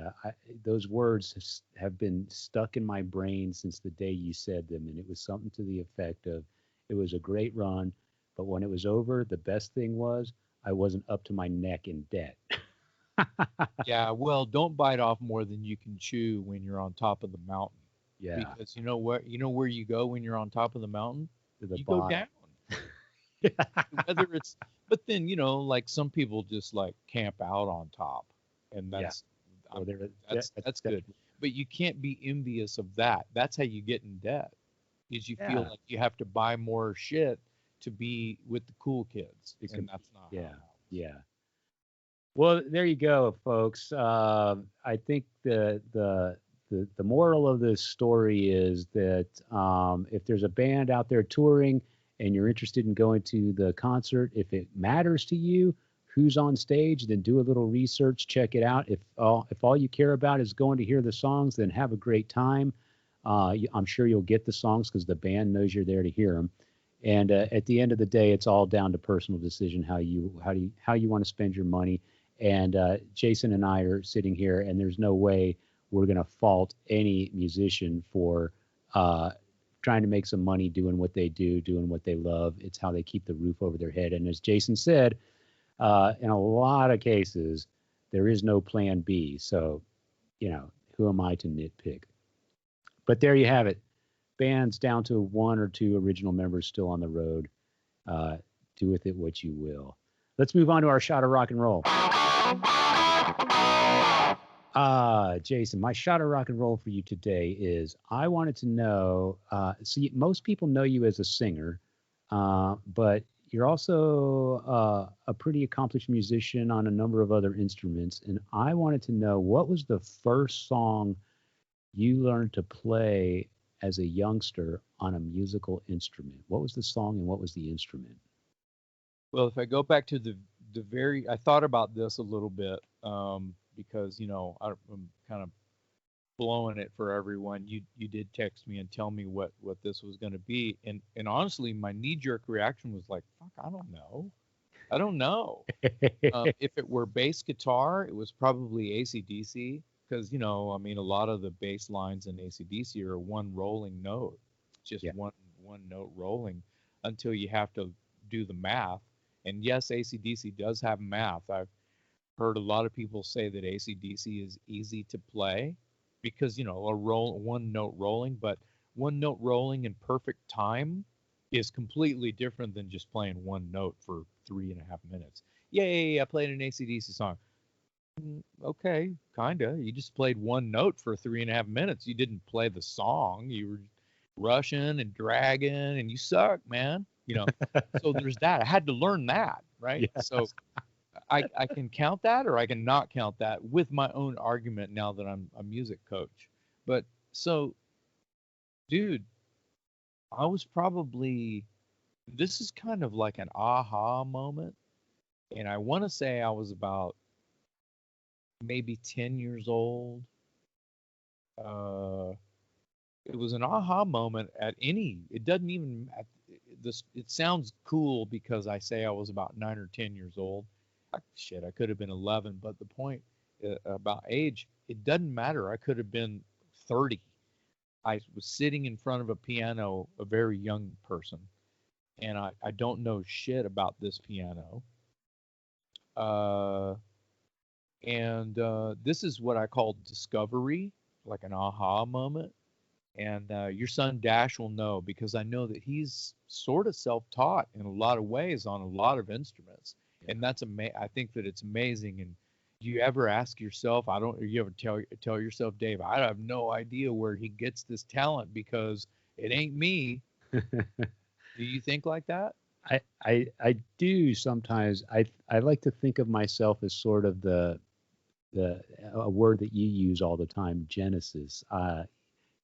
those words have been stuck in my brain since the day you said them. And it was something to the effect of, it was a great run, but when it was over, the best thing was I wasn't up to my neck in debt. Yeah, well, don't bite off more than you can chew when you're on top of the mountain. Yeah. Because you know where you go when you're on top of the mountain? You bottom. go down. Whether it's, but then like some people just like camp out on top, and that's that's good. But you can't be envious of that. That's how you get in debt, is you feel like you have to buy more shit to be with the cool kids, and that's not. Yeah. Well, there you go, folks. I think the moral of this story is that if there's a band out there touring and you're interested in going to the concert, if it matters to you who's on stage, then do a little research, check it out. If all you care about is going to hear the songs, then have a great time. I'm sure you'll get the songs because the band knows you're there to hear them. And at the end of the day, it's all down to personal decision how you want to spend your money. And Jason and I are sitting here, and there's no way we're going to fault any musician for trying to make some money doing what they do, doing what they love. It's how they keep the roof over their head. And as Jason said, in a lot of cases, there is no plan B. So, who am I to nitpick? But there you have it. Bands down to one or two original members still on the road. Do with it what you will. Let's move on to our shot of rock and roll. Jason, my shot of rock and roll for you today is, I wanted to know, most people know you as a singer, but you're also a pretty accomplished musician on a number of other instruments. And I wanted to know, what was the first song you learned to play as a youngster on a musical instrument? What was the song and what was the instrument? Well, if I go back to I thought about this a little bit, because, I'm kind of blowing it for everyone. You did text me and tell me what this was going to be. And honestly, my knee-jerk reaction was like, fuck, I don't know. If it were bass guitar, it was probably AC/DC, because, a lot of the bass lines in AC/DC are one rolling note. just Yeah. one note rolling until you have to do the math. And yes, AC/DC does have math. I've heard a lot of people say that AC/DC is easy to play because, one note rolling, but one note rolling in perfect time is completely different than just playing one note for 3.5 minutes. Yay, I played an AC/DC song. Okay, kinda. You just played one note for 3.5 minutes. You didn't play the song. You were rushing and dragging, and you suck, man. So there's that. I had to learn that, right? Yeah. So I can count that or I can not count that with my own argument now that I'm a music coach. But so, dude, I was probably, this is kind of like an aha moment. And I want to say I was about maybe 10 years old. Uh, it was an aha moment it doesn't even, it sounds cool because I say I was about 9 or 10 years old. I could have been 11, but the point about age, it doesn't matter. I could have been 30. I was sitting in front of a piano, a very young person, and I don't know shit about this piano. Uh, and this is what I call discovery, like an aha moment. And your son Dash will know because I know that he's sort of self-taught in a lot of ways on a lot of instruments, and that's I think that it's amazing. And do you ever ask yourself? You ever tell yourself, Dave, I have no idea where he gets this talent because it ain't me. Do you think like that? I do sometimes. I like to think of myself as sort of the a word that you use all the time, Genesis.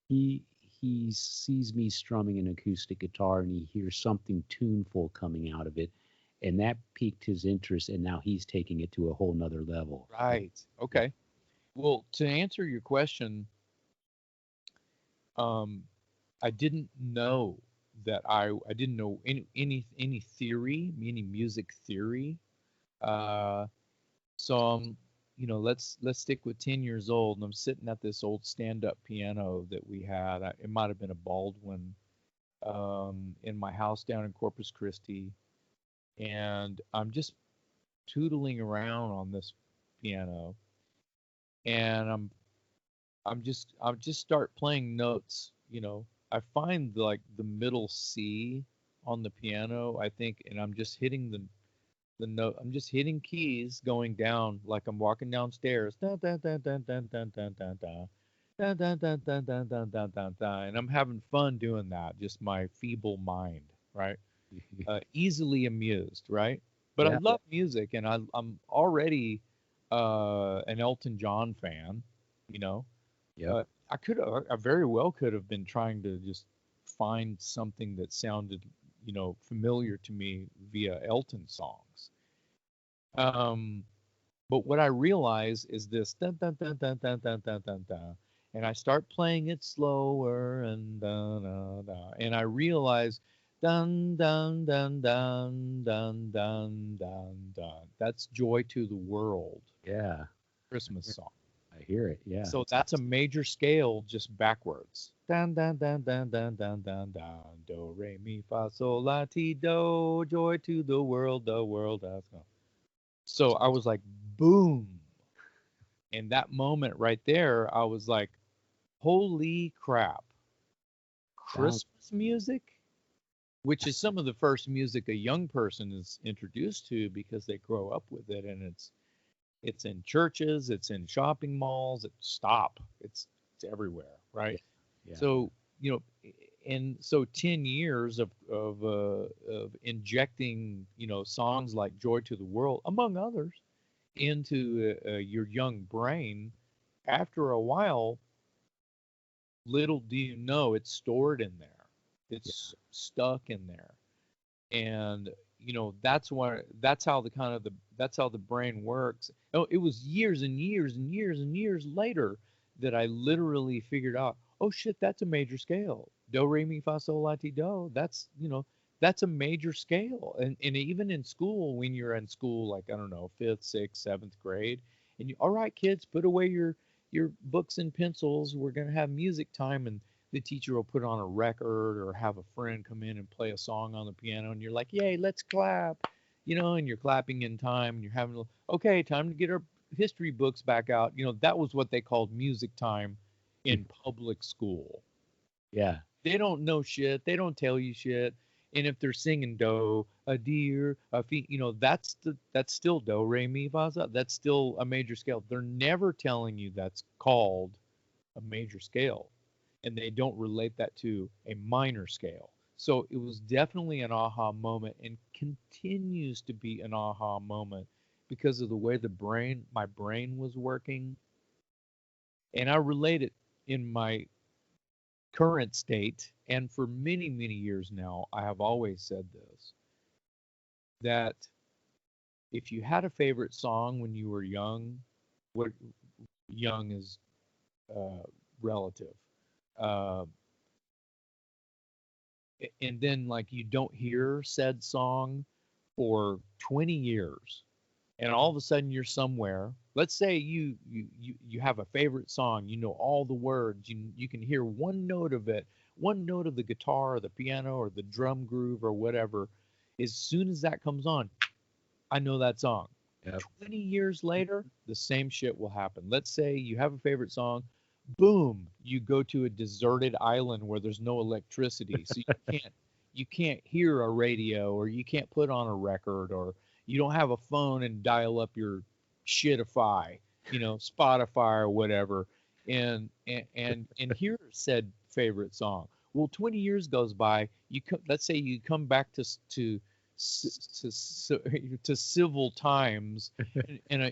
He he sees me strumming an acoustic guitar and he hears something tuneful coming out of it, and that piqued his interest, and now he's taking it to a whole nother level. Right. Okay. Well, to answer your question, um, I didn't know that I didn't know any theory, any music theory. Uh, so let's stick with 10 years old, and I'm sitting at this old stand-up piano that we had. It might have been a Baldwin, in my house down in Corpus Christi, and I'm just tootling around on this piano, and I just start playing notes. I find like the middle C on the piano, I think, and I'm just hitting the note. I'm just hitting keys going down like I'm walking downstairs. Dun, dun, dun, dun, dun, dun, dun, dun, dun. Dun, dun, dun, dun, dun, dun, dun, dun, dun. And I'm having fun doing that. Just my feeble mind, right? Easily amused, right? But I Yeah. love music, and I'm already an Elton John fan. You know, Yep. I very well could have been trying to just find something that sounded, familiar to me via Elton songs. Um, but what I realize is this dun dun dun dun dun dun dun dun dun, and I start playing it slower and dun dun dun, and I realize dun dun dun dun dun dun dun dun. That's "Joy to the World" Yeah. Christmas song. I hear it. Yeah. So that's a major scale just backwards. Dun dun dun dun dun dun dun dun. Do re mi fa sol la ti do. Joy to the world has come. So I was like, boom. And that moment right there, I was like, holy crap. Sounds Christmas music, which is some of the first music a young person is introduced to because they grow up with it, and it's in churches, it's in shopping malls, it's everywhere, right? yeah. So, and so 10 years of injecting, songs like "Joy to the World," among others, into your young brain, after a while, little do you know, it's stored in there. It's stuck in there. And that's how that's how the brain works. Oh, it was years and years and years and years later that I literally figured out, oh shit, that's a major scale. Do re mi fa sol la ti do. That's a major scale. And even in school, when you're in school, like, I don't know, fifth, sixth, seventh grade, and all right, kids, put away your books and pencils. We're gonna have music time, and the teacher will put on a record or have a friend come in and play a song on the piano, and you're like, yay, let's clap, and you're clapping in time, and you're having, okay, time to get our history books back out. That was what they called music time in public school. Yeah. They don't know shit. They don't tell you shit. And if they're singing do, a deer, a feet, that's still do, re, mi, fa, sol. That's still a major scale. They're never telling you that's called a major scale, and they don't relate that to a minor scale. So it was definitely an aha moment, and continues to be an aha moment because of the way my brain was working. And I relate it in my current state, and for many, many years now, I have always said this, that if you had a favorite song when you were young, what young is relative, uh, and then like you don't hear said song for 20 years, and all of a sudden you're somewhere. Let's say you have a favorite song, all the words, you can hear one note of it, one note of the guitar or the piano or the drum groove or whatever. As soon as that comes on, I know that song. Yep. 20 years later, the same shit will happen. Let's say you have a favorite song, boom, you go to a deserted island where there's no electricity, so you can't hear a radio, or you can't put on a record, or you don't have a phone and dial up your shitify, Spotify or whatever, and hear said favorite song. Well, 20 years goes by. Let's say you come back to civil times, you're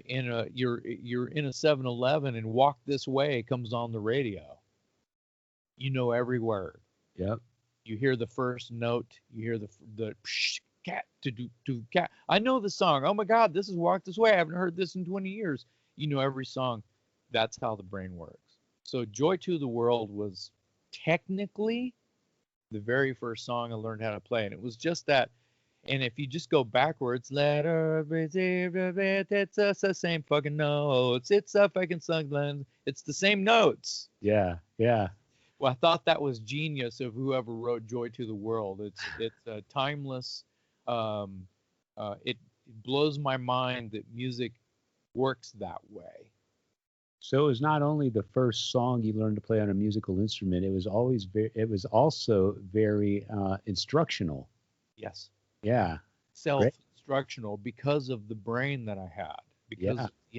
in a 7-Eleven, and Walk This Way comes on the radio. Every word. Yep. You hear the first note. You hear the cat to do cat. I know the song. Oh my God, this is Walk This Way. I haven't heard this in 20 years. Every song. That's how the brain works. So Joy to the World was technically the very first song I learned how to play, and it was just that. And if you just go backwards, let her receive it, it's the same fucking notes. It's a fucking song. It's the same notes. Yeah, yeah. Well, I thought that was genius of whoever wrote Joy to the World. It's timeless. It blows my mind that music works that way. So it was not only the first song you learned to play on a musical instrument, it was also very instructional. Yes. Yeah. Self-instructional because of the brain that I had, because of the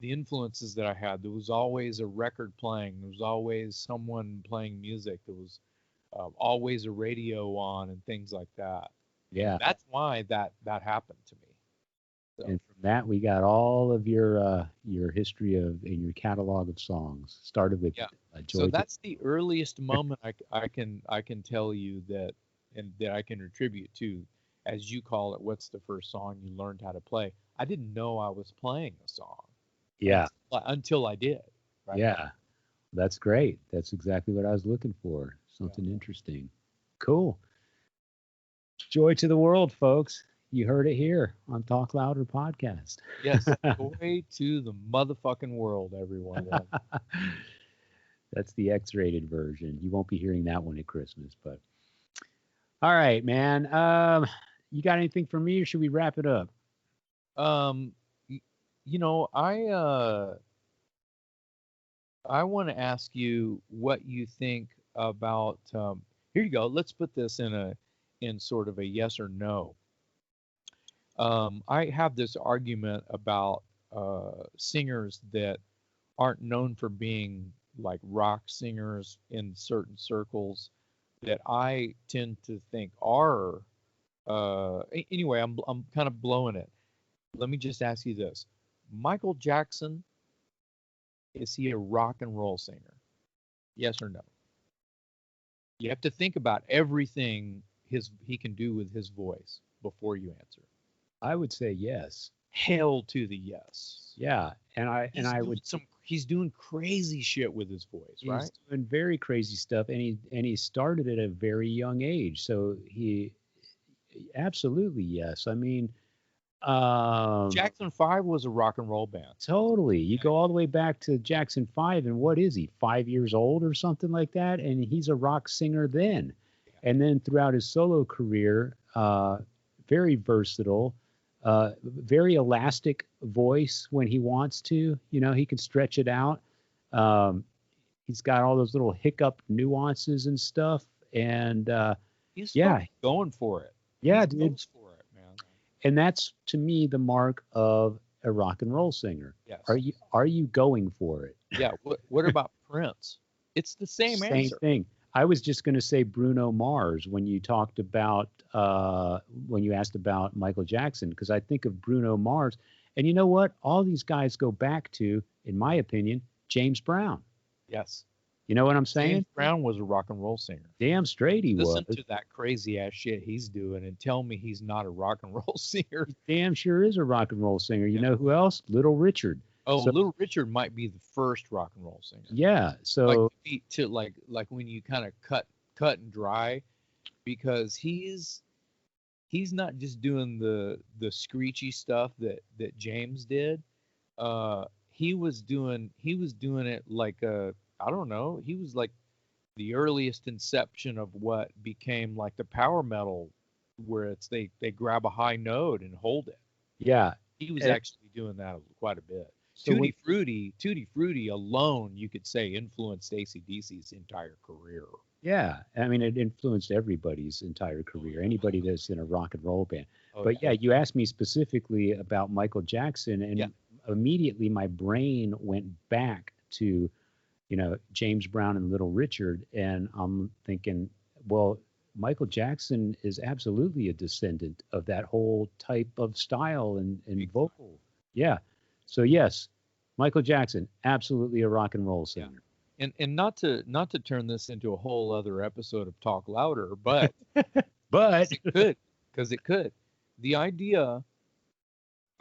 influences that I had. There was always a record playing. There was always someone playing music. There was always a radio on and things like that. Yeah. And that's why that happened to me. So. And from that, we got all of your history and your catalog of songs. Started with Joy. So that's the earliest moment I can tell you that I can attribute to, as you call it. What's the first song you learned how to play? I didn't know I was playing a song. Yeah. Until I did. Right? Yeah. That's great. That's exactly what I was looking for. Something interesting. Cool. Joy to the World, folks. You heard it here on Talk Louder Podcast. Yes. Joy to the motherfucking world, everyone. That's the X-rated version. You won't be hearing that one at Christmas, but all right, man. You got anything for me, or should we wrap it up? I want to ask you what you think about. Here you go. Let's put this in sort of a yes or no. I have this argument about singers that aren't known for being like rock singers in certain circles, that I tend to think are. Anyway, I'm kind of blowing it. Let me just ask you this: Michael Jackson, is he a rock and roll singer? Yes or no? You have to think about everything he can do with his voice before you answer. I would say yes. Hell to the yes. Yeah, he's doing crazy shit with his voice, right? He's doing very crazy stuff, and he started at a very young age. So he absolutely yes. I mean, Jackson 5 was a rock and roll band. Totally. You go all the way back to Jackson 5, and what is he, 5 years old or something like that? And he's a rock singer then. And then throughout his solo career, very versatile, very elastic voice when he wants to. You know, he can stretch it out. He's got all those little hiccup nuances and stuff. And He's yeah, going for it. Yeah, He dude. goes for it, man. And that's to me the mark of a rock and roll singer. Yes. Are you going for it? Yeah. What about Prince? It's the same answer. Thing. I was just going to say Bruno Mars when you talked about when you asked about Michael Jackson, because I think of Bruno Mars, and you know what? All these guys go back to, in my opinion, James Brown. Yes. You know what I'm saying? James Brown was a rock and roll singer. Damn straight he was. Listen to that crazy ass shit he's doing and tell me he's not a rock and roll singer. Damn sure is a rock and roll singer. You know who else? Little Richard. Oh, so, Little Richard might be the first rock and roll singer. Yeah. So like when you kind of cut and dry, because he's not just doing the screechy stuff that James did. He was doing it like I don't know. He was like the earliest inception of what became like the power metal, where it's they grab a high note and hold it. Yeah. He was actually doing that quite a bit. So Tutti Frutti alone, you could say, influenced AC/DC's entire career. Yeah, I mean, it influenced everybody's entire career. Anybody that's in a rock and roll band. But yeah, you asked me specifically about Michael Jackson, and immediately my brain went back to, you know, James Brown and Little Richard, and I'm thinking, well, Michael Jackson is absolutely a descendant of that whole type of style and vocal. Yeah. So yes, Michael Jackson, absolutely a rock and roll singer. Yeah. And not to turn this into a whole other episode of Talk Louder, but because it could. The idea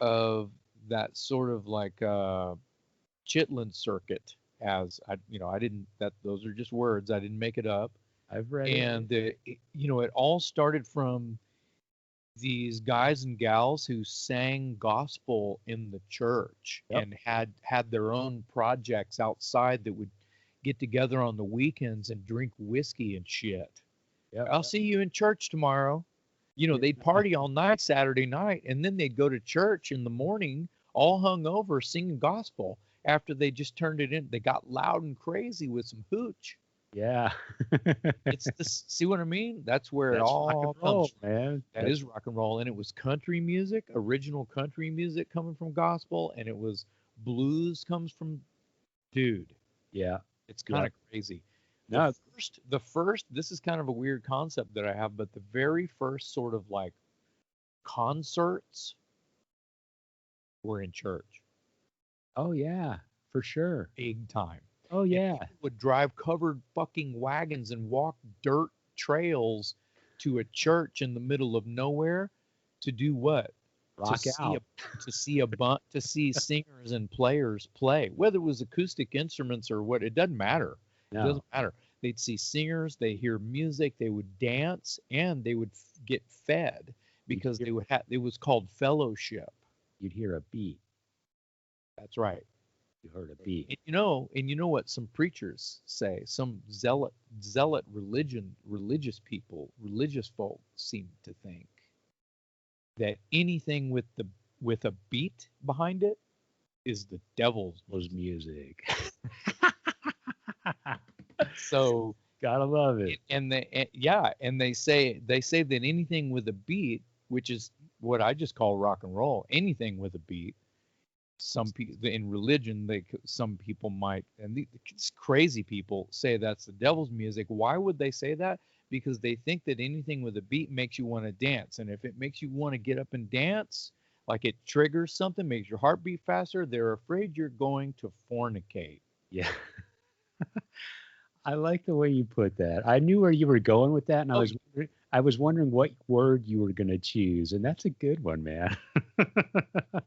of that sort of like Chitlin circuit, those are just words. I didn't make it up. I've read it. And it all started from these guys and gals who sang gospel in the church and had their own projects outside that would get together on the weekends and drink whiskey and shit. I'll see you in church tomorrow. They'd party all night Saturday night, and then they'd go to church in the morning all hungover singing gospel after they just turned it in. They got loud and crazy with some hooch. Yeah. See what I mean? That's where it all comes from. Man. That is rock and roll. And it was country music, original country music coming from gospel, and it was blues comes from dude. Yeah. It's kind of crazy. The first, this is kind of a weird concept that I have, but the very first sort of like concerts were in church. Oh yeah, for sure. Big time. Oh yeah. And people would drive covered fucking wagons and walk dirt trails to a church in the middle of nowhere to do what? Rock out. To see singers and players play, whether it was acoustic instruments or what. It doesn't matter. No. It doesn't matter. They'd see singers, they hear music, they would dance, and they would get fed because they would have. It was called fellowship. You'd hear a beat. That's right. You heard a beat. And you know what some preachers say, some zealot religious folk seem to think that anything with a beat behind it is the devil's music. So gotta love it. And they say that anything with a beat, which is what I just call rock and roll, anything with a beat. Some people in religion, some people might, and these crazy people say that's the devil's music. Why would they say that? Because they think that anything with a beat makes you want to dance, and if it makes you want to get up and dance, like it triggers something, makes your heart beat faster, they're afraid you're going to fornicate. Yeah. I like the way you put that. I knew where you were going with that, and I was I was wondering what word you were going to choose, and that's a good one, man.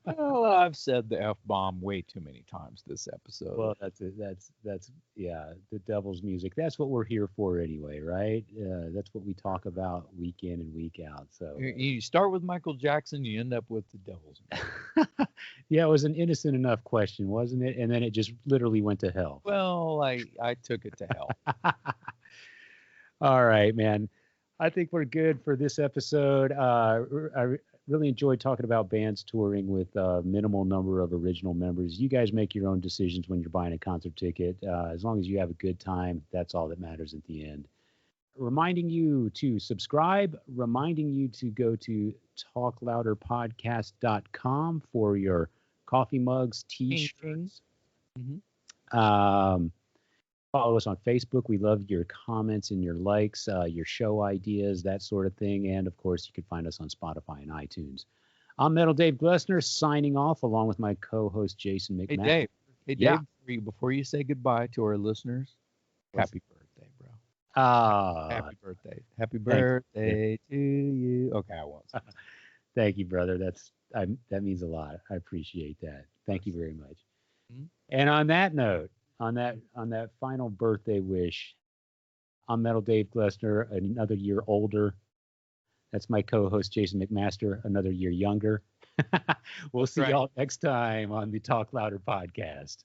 Well, I've said the F-bomb way too many times this episode. Well, that's it. That's yeah, the devil's music. That's what we're here for anyway, right? That's what we talk about week in and week out. So You start with Michael Jackson, you end up with the devil's music. yeah, it was an innocent enough question, wasn't it? And then it just literally went to hell. Well, I took it to hell. All right, man. I think we're good for this episode. I really enjoyed talking about bands touring with a minimal number of original members. You guys make your own decisions when you're buying a concert ticket. As long as you have a good time, that's all that matters at the end. Reminding you to subscribe, reminding you to go to talklouderpodcast.com for your coffee mugs, t-shirts. Mm-hmm. Follow us on Facebook. We love your comments and your likes, your show ideas, that sort of thing. And, of course, you can find us on Spotify and iTunes. I'm Metal Dave Glessner signing off along with my co-host, Jason McMahon. Hey, Dave, before you say goodbye to our listeners, happy birthday, bro. Happy birthday. Happy birthday to you. Okay, I won't. Thank you, brother. That means a lot. I appreciate that. Thank you very much. Mm-hmm. And on that note, on that final birthday wish, I'm Metal Dave Glessner, another year older. That's my co-host Jason McMaster, another year younger. We'll see y'all next time on the Talk Louder podcast.